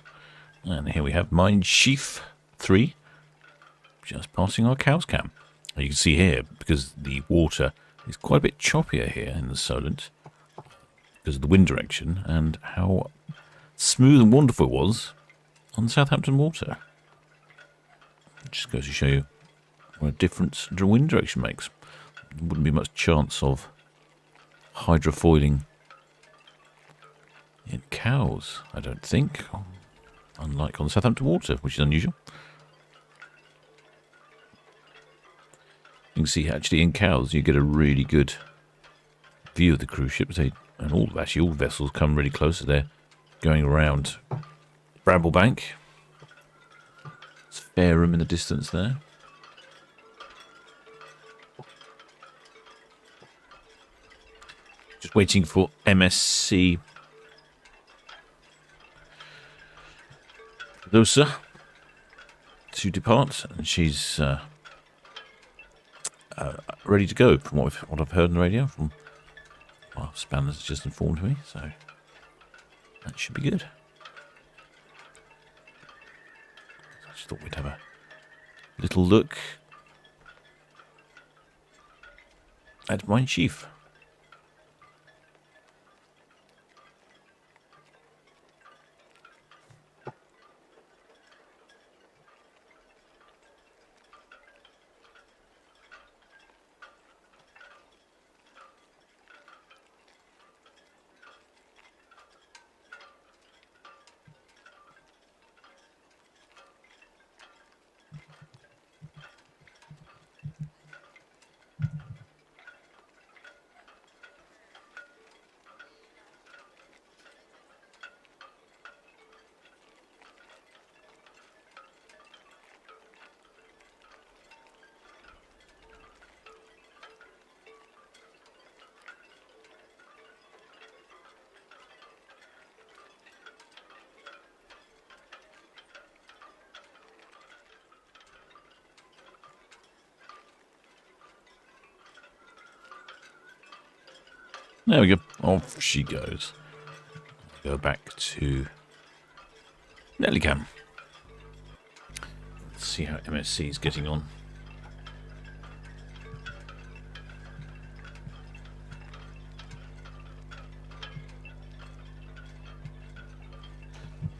And here we have Minechief 3, just passing our cows cam. You can see here, because the water is quite a bit choppier here in the Solent, because of the wind direction, and how smooth and wonderful it was on the Southampton water. Just goes to show you what a difference the wind direction makes. There wouldn't be much chance of hydrofoiling in cows, I don't think, unlike on the Southampton water, which is unusual. You can see actually in cows you get a really good view of the cruise ships. And all vessels come really close. They're going around Bramblebank. It's Fareham in the distance there. Just waiting for MSC Preziosa to depart, and she's ready to go from what I've heard on the radio from Spanners just informed me, so that should be good. I just thought we'd have a little look at Minechief. There we go. Off she goes. Go back to Nellycam. Let's see how MSC is getting on.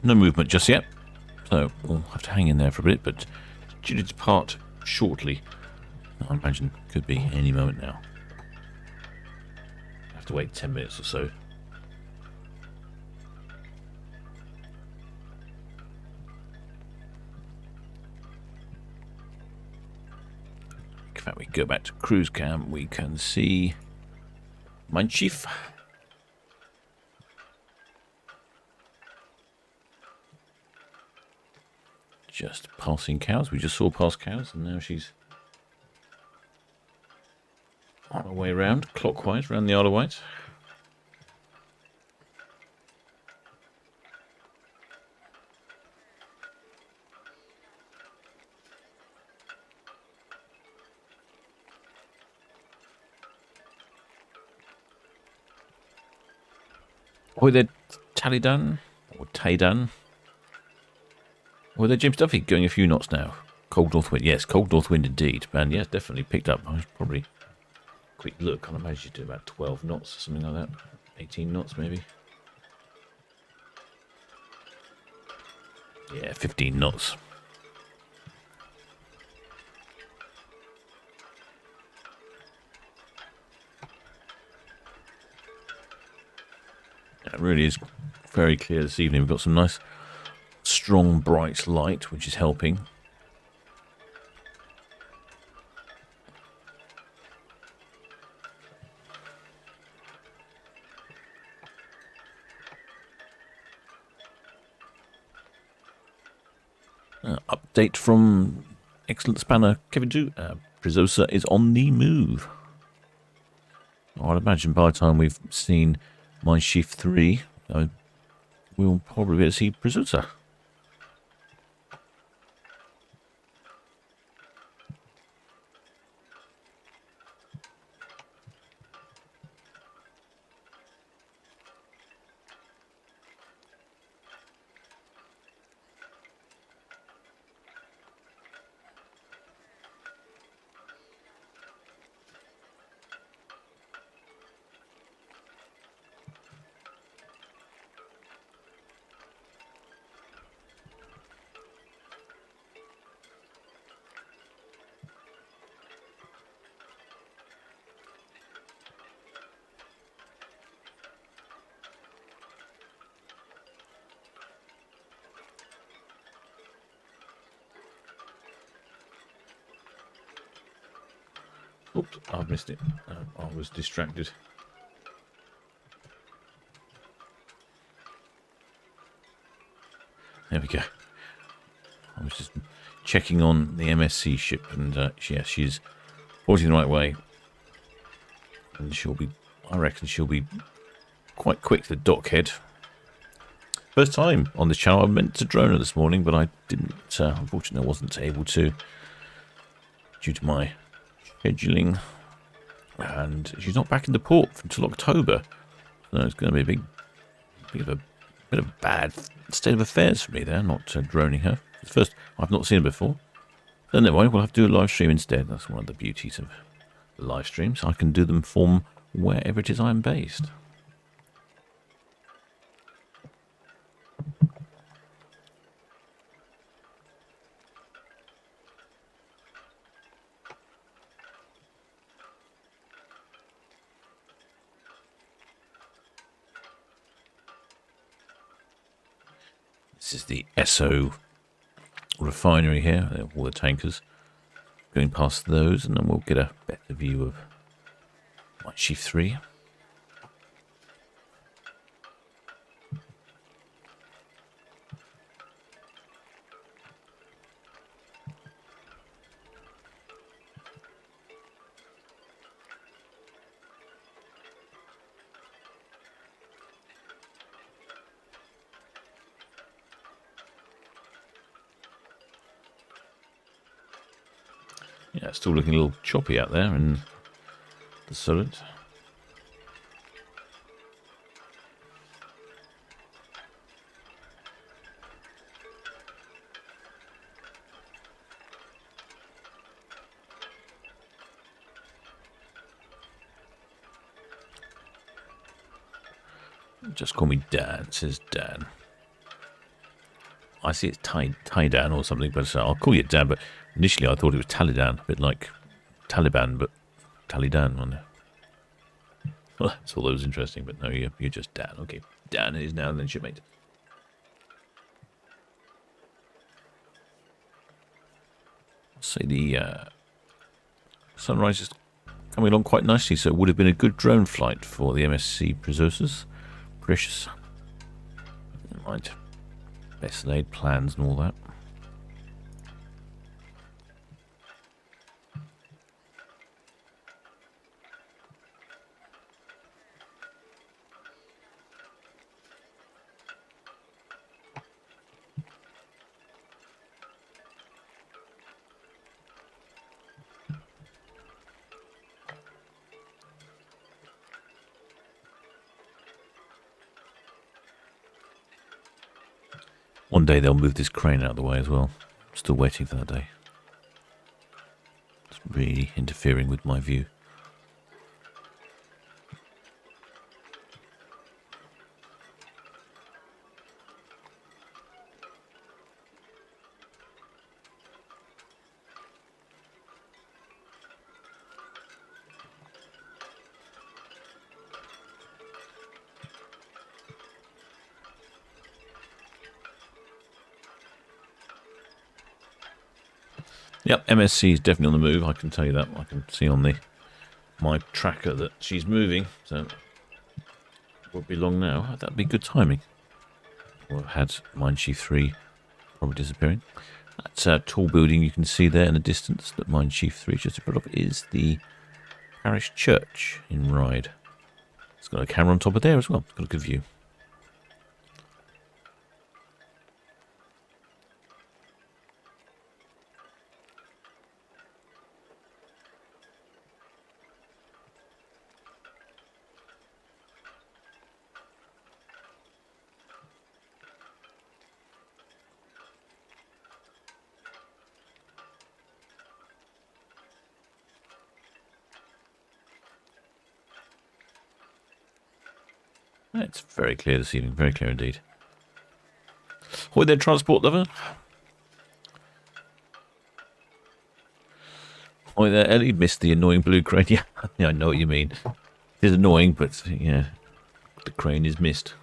No movement just yet, so we'll have to hang in there for a bit, but due to depart shortly. I imagine could be any moment now. To wait 10 minutes or so. In fact, we go back to cruise cam, we can see Minechief. Just passing cows. We just saw past cows, and now she's on our way around, clockwise, around the Isle of Wight. Or they're tally done, or tay done. Or they're Jim Duffy going a few knots now. Cold north wind, yes, cold north wind indeed. And yes, definitely picked up. I was probably quick look, I imagine you do about 12 knots or something like that. 18 knots maybe. Yeah, 15 knots. It really is very clear this evening. We've got some nice, strong, bright light, which is helping. Update from excellent spanner Kevin 2. Preziosa is on the move. I'd imagine by the time we've seen Minechief 3, we'll probably be able to see Preziosa. Oops, I've missed it. I was distracted. There we go. I was just checking on the MSC ship, and yeah, she's pointing the right way. And I reckon she'll be quite quick to the dockhead. First time on this channel. I meant to drone her this morning, but I didn't. Unfortunately, I wasn't able to due to my scheduling. And she's not back in the port until October. So it's going to be a bit of a bad state of affairs for me there, not droning her. First, I've not seen her before. So never mind, we'll have to do a live stream instead. That's one of the beauties of the live streams. I can do them from wherever it is I'm based. This is the Esso refinery here, all the tankers going past those, and then we'll get a better view of Minechief 3. Yeah, it's still looking a little choppy out there in the Solent. Just call me Dan, says Dan. I see it's Taidan or something, but I'll call you Dan. But initially I thought it was Taliban, a bit like Taliban, but Talidan. Well, that's all that was interesting, but no, you're just Dan. Okay, Dan is now then shipmate. So the sunrise is coming along quite nicely, so it would have been a good drone flight for the MSC Preziosas. Precious. Never mind. Best laid plans and all that. One day they'll move this crane out of the way as well. I'm still waiting for that day. It's really interfering with my view. Yep, MSC is definitely on the move. I can tell you that. I can see on my tracker that she's moving. So it won't be long now. That'd be good timing. We've had Minechief 3 probably disappearing. That's a tall building you can see there in the distance that Minechief 3 just in front of is the parish church in Ryde. It's got a camera on top of there as well. It's got a good view. It's very clear this evening, very clear indeed. Ahoy there, transport lover. Ahoy there, Ellie. Missed the annoying blue crane. Yeah, I know what you mean. It is annoying, but yeah, the crane is missed.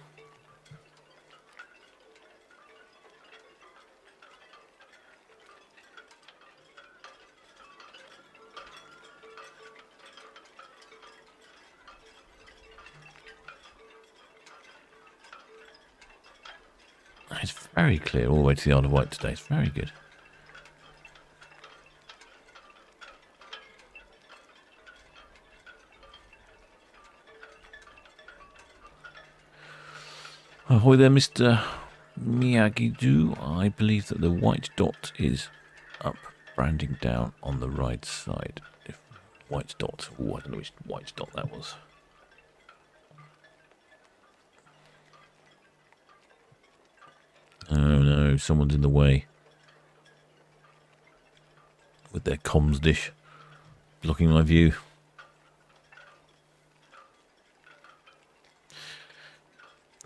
It's very clear all the way to the Isle of Wight today. It's very good. Ahoy there, Mr. Miyagi-Do. I believe that the white dot is up, branding down on the right side. If white dot. Oh, I don't know which white dot that was. Oh no, someone's in the way. With their comms dish. Blocking my view.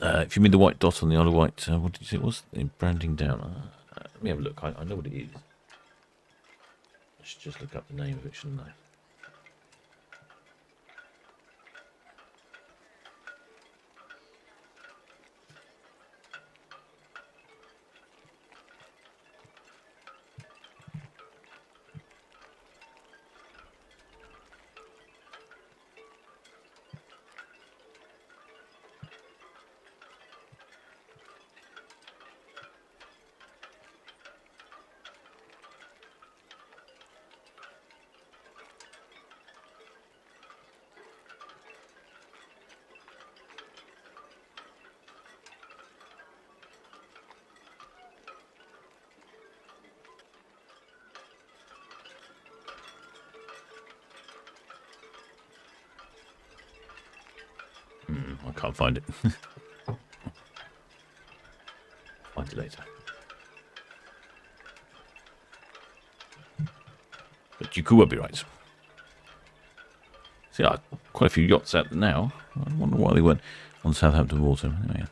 If you mean the white dot on the Isle of Wight, what did you say it was? Branding down. Let me have a look. I know what it is. I should just look up the name of it, shouldn't I? I can't find it. Find it later. But you could well be right. See, quite a few yachts out there now. I wonder why they weren't on Southampton water. Anyway,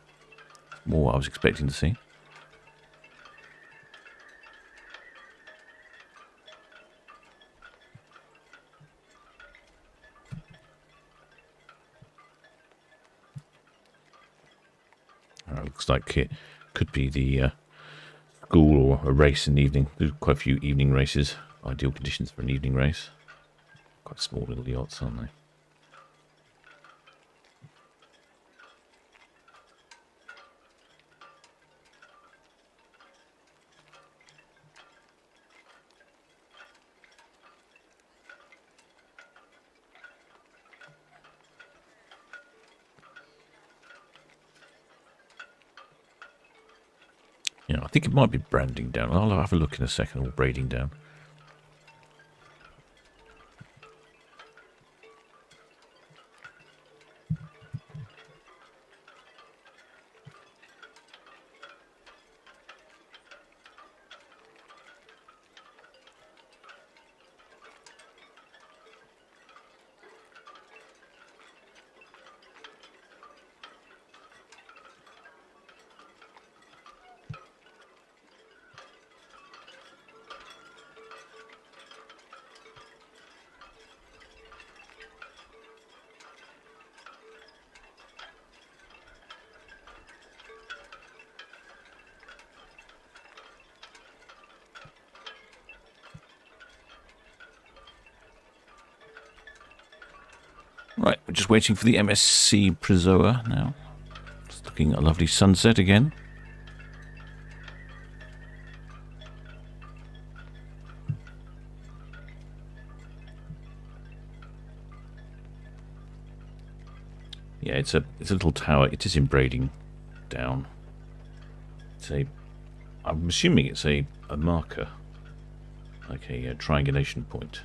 more what I was expecting to see. Looks like it could be the school or a race in the evening. There's quite a few evening races. Ideal conditions for an evening race. Quite small little yachts, aren't they? Yeah, I think it might be branding down. I'll have a look in a second, or braiding down. Right, we're just waiting for the MSC Preziosa now. It's looking a lovely sunset again. Yeah, it's a little tower. It is in braiding down. I'm assuming it's a marker, like a triangulation point.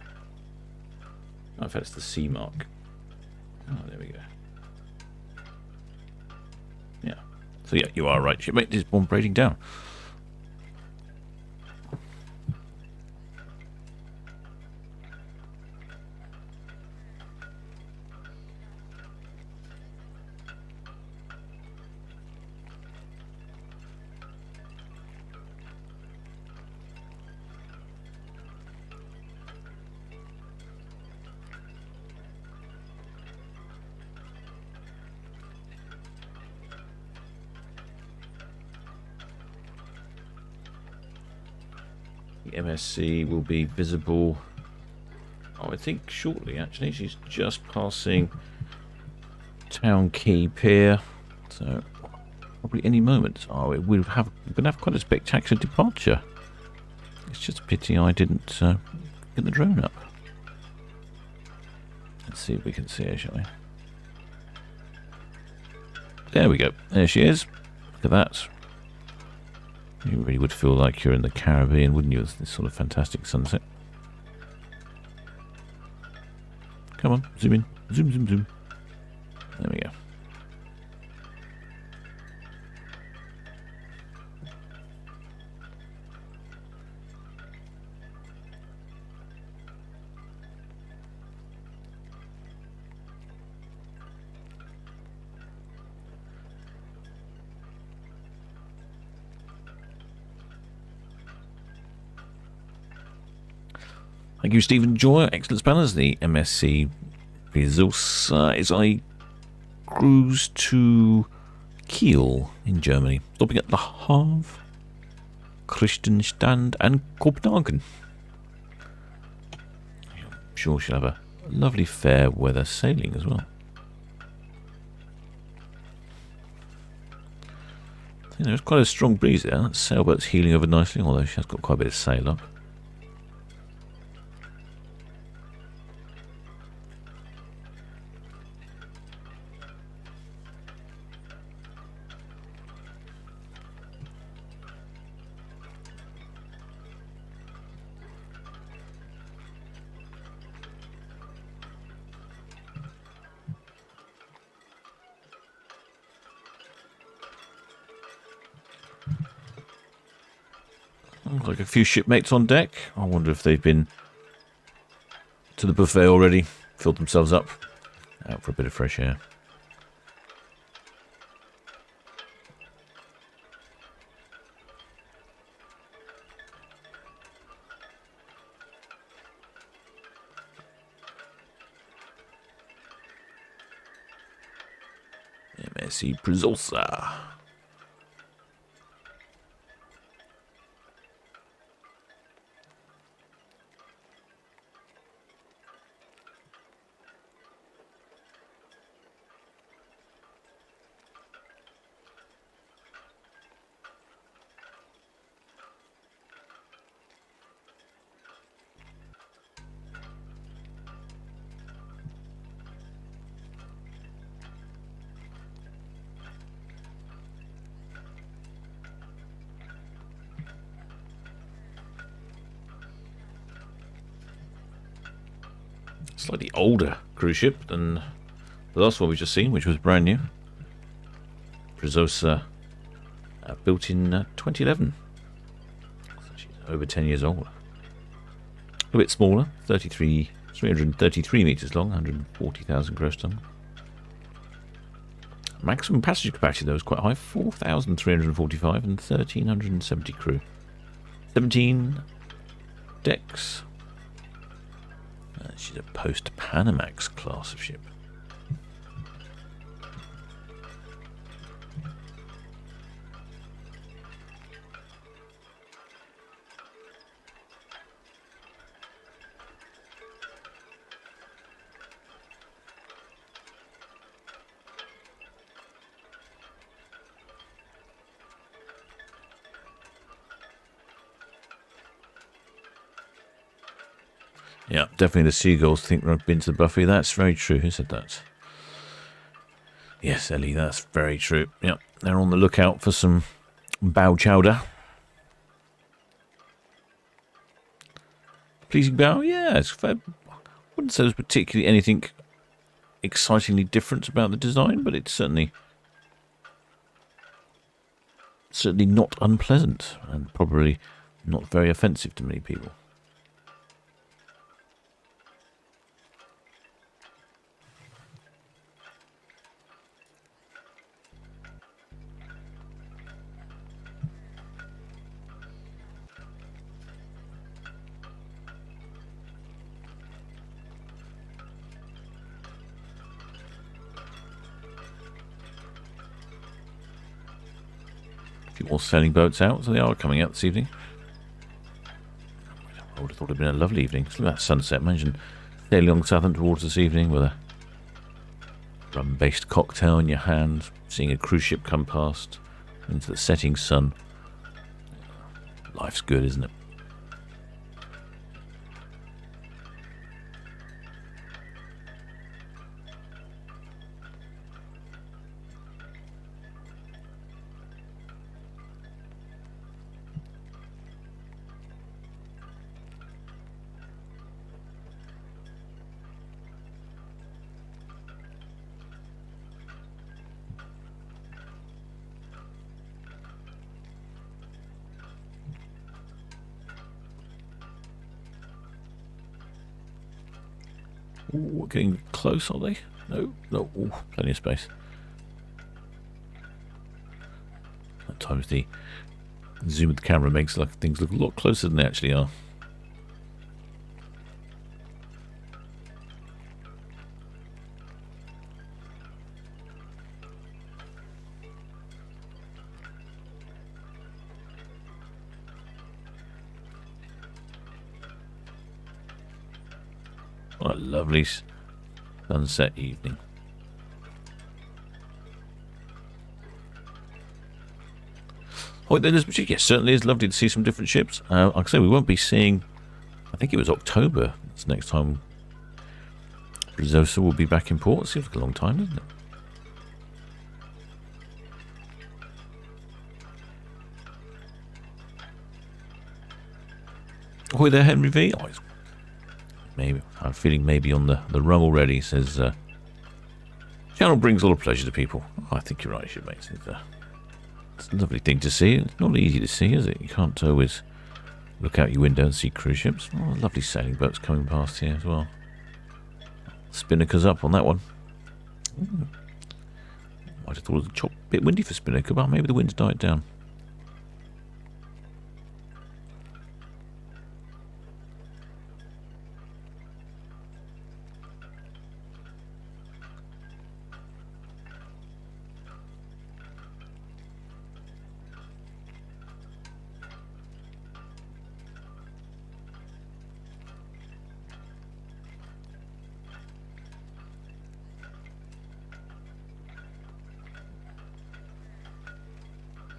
Oh, in fact, it's the C mark. Oh, there we go. Yeah. So yeah, you are right, shipmate. There's one braiding down. The MSC will be visible, I think shortly actually. She's just passing Town Quay pier, so probably any moment. Oh, we're going to have quite a spectacular departure. It's just a pity I didn't get the drone up. Let's see if we can see her, shall we? There we go. There she is. Look at that. You really would feel like you're in the Caribbean, wouldn't you? With this sort of fantastic sunset. Come on, zoom in. Zoom, zoom, zoom. There we go. Thank you, Stephen Joy. Excellent spanners. The MSC Preziosa is a cruise to Kiel in Germany, stopping at Le Havre, Kristianstad and Copenhagen. I'm sure she'll have a lovely fair weather sailing as well. I think there's quite a strong breeze there. That sailboat's heeling over nicely, although she has got quite a bit of sail up. Looks like a few shipmates on deck. I wonder if they've been to the buffet already, filled themselves up, out for a bit of fresh air. MSC Preziosa. Slightly older cruise ship than the last one we've just seen, which was brand new. Preziosa, built in 2011. So she's over 10 years old. A bit smaller, 333 metres long, 140,000 gross ton. Maximum passenger capacity though is quite high, 4,345 and 1,370 crew. 17 decks. She's a post-Panamax class of ship. Yeah, definitely the seagulls think I've been to the buffet. That's very true. Who said that? Yes, Ellie, that's very true. Yeah, they're on the lookout for some bow chowder. Pleasing bow? Yeah, it's fair. I wouldn't say there's particularly anything excitingly different about the design, but it's certainly not unpleasant and probably not very offensive to many people. More sailing boats out, so they are coming out this evening. I would have thought it would have been a lovely evening. Look at that sunset. Imagine sailing along Southampton towards this evening with a rum-based cocktail in your hand, seeing a cruise ship come past, into the setting sun. Life's good, isn't it? Ooh, getting close, are they? No, no. Ooh, plenty of space. Sometimes the zoom of the camera makes things look a lot closer than they actually are. What a lovely sunset evening. Oh, then yes, certainly is lovely to see some different ships. Like I say, we won't be seeing. I think it was October. That's the next time Preziosa will be back in port. Seems like a long time, doesn't it? Oh, there, Henry V. Oh, maybe I'm feeling maybe on the rum already. Says channel brings a lot of pleasure to people. Oh, I think you're right, shipmates. It's a lovely thing to see. It's not easy to see, is it? You can't always look out your window and see cruise ships. Oh, lovely sailing boats coming past here as well. Spinnaker's up on that one. Ooh. Might have thought it was a bit windy for Spinnaker, but maybe the wind's died down.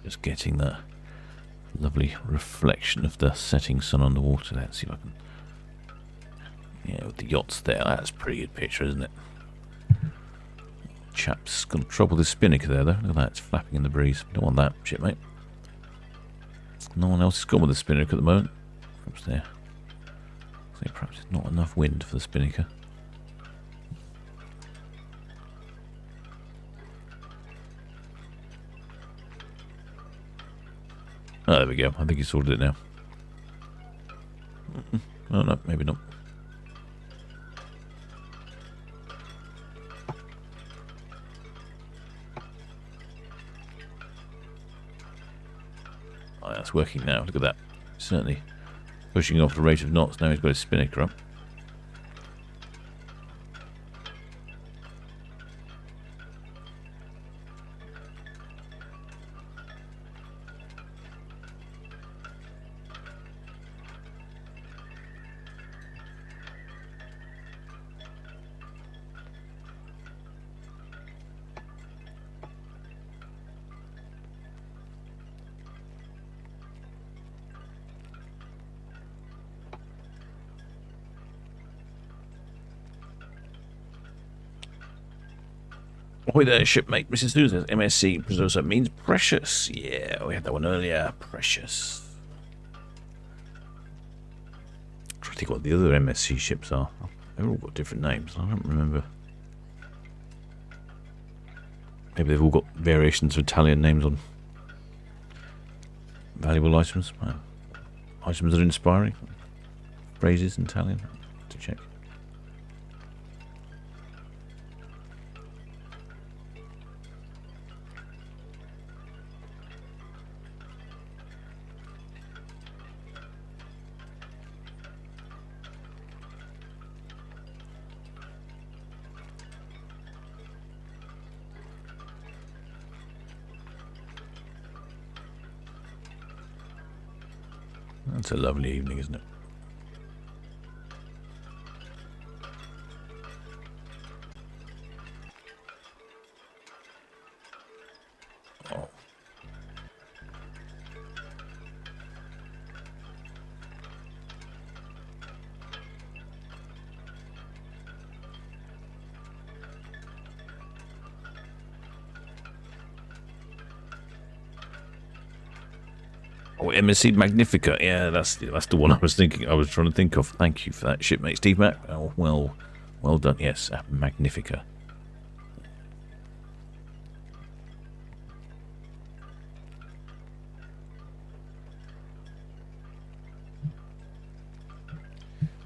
Just getting the lovely reflection of the setting sun on the water. Let's see if I can. Yeah, with the yachts there, that's a pretty good picture, isn't it? Chap's got trouble with his spinnaker there, though. Look at that, it's flapping in the breeze. Don't want that, shipmate. No one else has gone with the spinnaker at the moment. Perhaps there. So perhaps it's not enough wind for the spinnaker. Oh, there we go. I think he sorted it now. Oh, no, maybe not. Oh, that's working now. Look at that. Certainly pushing off the rate of knots. Now he's got his spinnaker up. Ahoy there, shipmate. Mrs. Susan, MSC Preziosa means precious. Yeah, we had that one earlier. Precious. I'm trying to think what the other MSC ships are. They've all got different names. I don't remember. Maybe they've all got variations of Italian names on valuable items. Items that are inspiring. Phrases in Italian. To check. That's a lovely evening, isn't it? Oh. Oh, MSC Magnifica. Yeah, that's the one I was trying to think of. Thank you for that, shipmate Steve Mac. Oh, well done. Yes, Magnifica.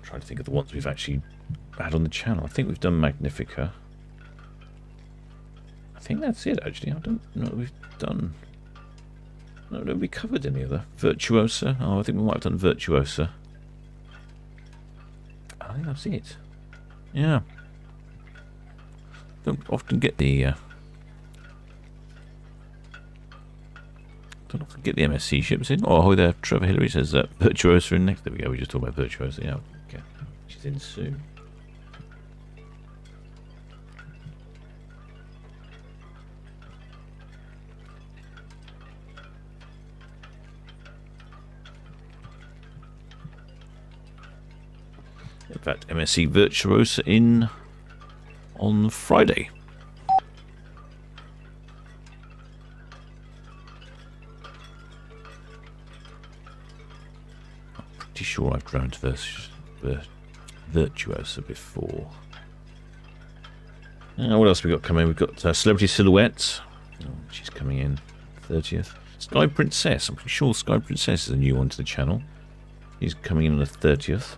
Trying to think of the ones we've actually had on the channel. I think we've done Magnifica. I think that's it, actually. I don't know what we've done. No, we covered any other. Virtuosa. Oh, I think we might have done Virtuosa. I think that's it. Yeah. Don't often get the MSC ships in. Oh, there, Trevor Hillary says Virtuosa in next. There we go. We just talked about Virtuosa. Yeah, okay. She's in soon. In fact, MSC Virtuosa in on Friday. I'm pretty sure I've drowned Virtuosa before. What else have we got coming? We've got Celebrity Silhouette. Oh, she's coming in 30th. Sky Princess. I'm pretty sure Sky Princess is a new one to the channel. She's coming in on the 30th.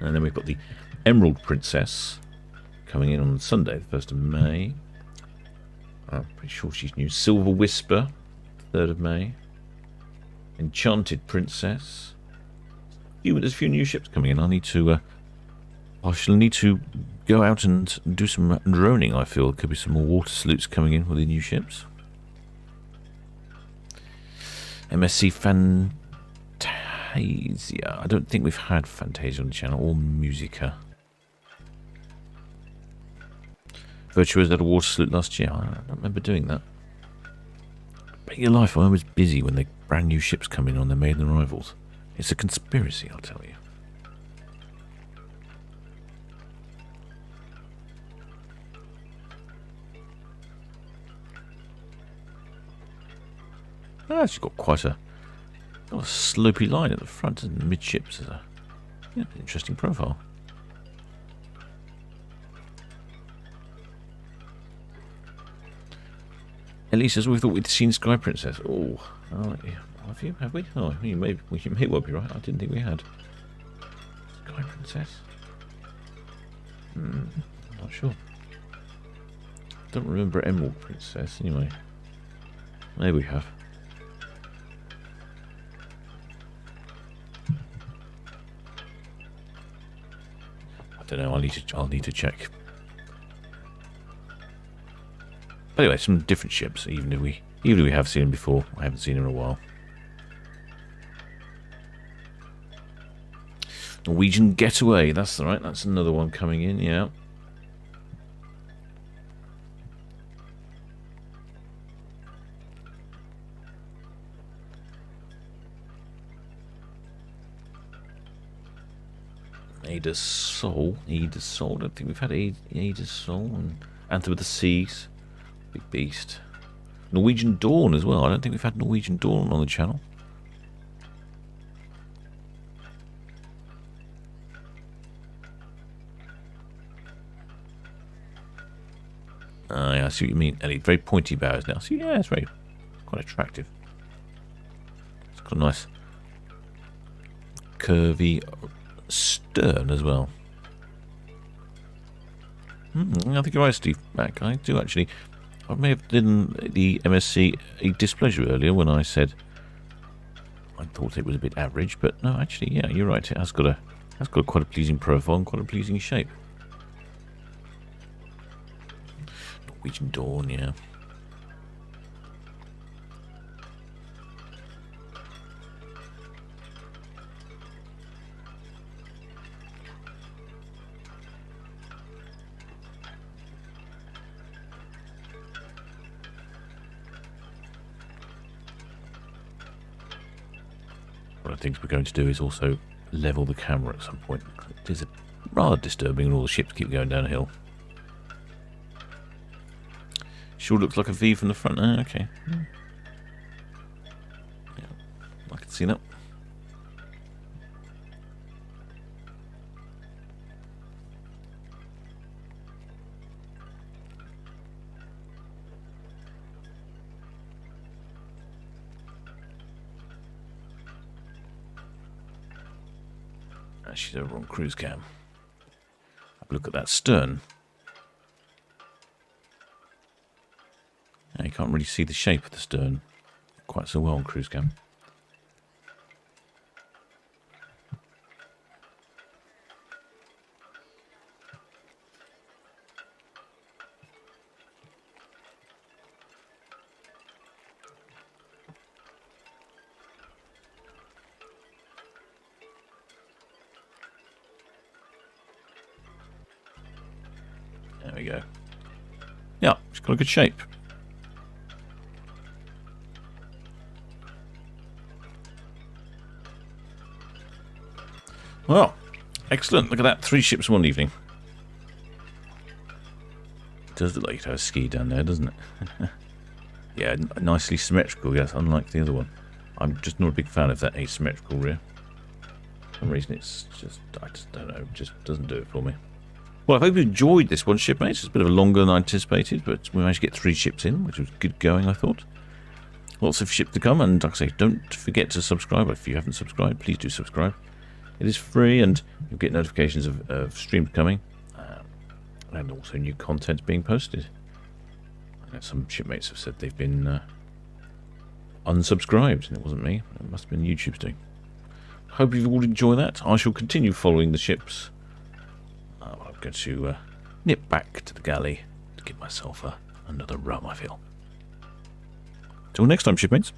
And then we've got the Emerald Princess coming in on Sunday, the 1st of May. I'm pretty sure she's new. Silver Whisper, 3rd of May. Enchanted Princess. There's a few new ships coming in. I shall need to go out and do some droning, I feel. There could be some more water salutes coming in with the new ships. MSC Fantasia. I don't think we've had Fantasia on the channel, or Musica. Virtuosa had a water salute last year. I don't remember doing that. Bet your life I'm always busy when the brand new ships come in on their maiden arrivals. It's a conspiracy, I'll tell you. She's got quite a slopey line at the front and midships. Yeah, interesting profile. Ellie says we thought we'd seen Sky Princess. Oh, yeah. Have we? Oh, you may well be right. I didn't think we had Sky Princess. I'm not sure. Don't remember Emerald Princess anyway. Maybe we have. I don't know. I'll need to check. But anyway, some different ships. Even if we have seen them before, I haven't seen them in a while. Norwegian Getaway. That's right. That's another one coming in. Yeah. Ada's Soul. I don't think we've had Ada's Soul and Anthem of the Seas. Big beast. Norwegian Dawn as well. I don't think we've had Norwegian Dawn on the channel. Yeah, I see what you mean, Ellie. Very pointy bows now. So yeah, it's quite attractive. It's got a nice curvy stern as well. I think you're right, Steve Mac. I do actually. I may have done the MSC a displeasure earlier when I said I thought it was a bit average, but no, actually, yeah, you're right. It has got quite a pleasing profile and quite a pleasing shape. Norwegian Dawn, yeah. One of the things we're going to do is also level the camera at some point. It is rather disturbing and all the ships keep going downhill. Sure looks like a V from the front. Okay. Yeah, I can see that. She's over on cruise cam. Have a look at that stern. Now, you can't really see the shape of the stern quite so well on cruise cam. There we go. Yeah, she's got a good shape. Well, excellent. Look at that. 3 ships one evening. It does look like you have a ski down there, doesn't it? Yeah, nicely symmetrical, yes, unlike the other one. I'm just not a big fan of that asymmetrical rear. For some reason it's just, I just don't know, it just doesn't do it for me. Well, I hope you enjoyed this one, shipmates. It's a bit of a longer than I anticipated, but we managed to get 3 ships in, which was good going, I thought. Lots of ships to come, and like I say, don't forget to subscribe. If you haven't subscribed, please do subscribe. It is free, and you'll get notifications of streams coming, and also new content being posted. I know some shipmates have said they've been unsubscribed, and it wasn't me. It must have been YouTube's doing. Hope you all enjoy that. I shall continue following the ships. I'm going to nip back to the galley to give myself another rum, I feel. Till next time, shipmates.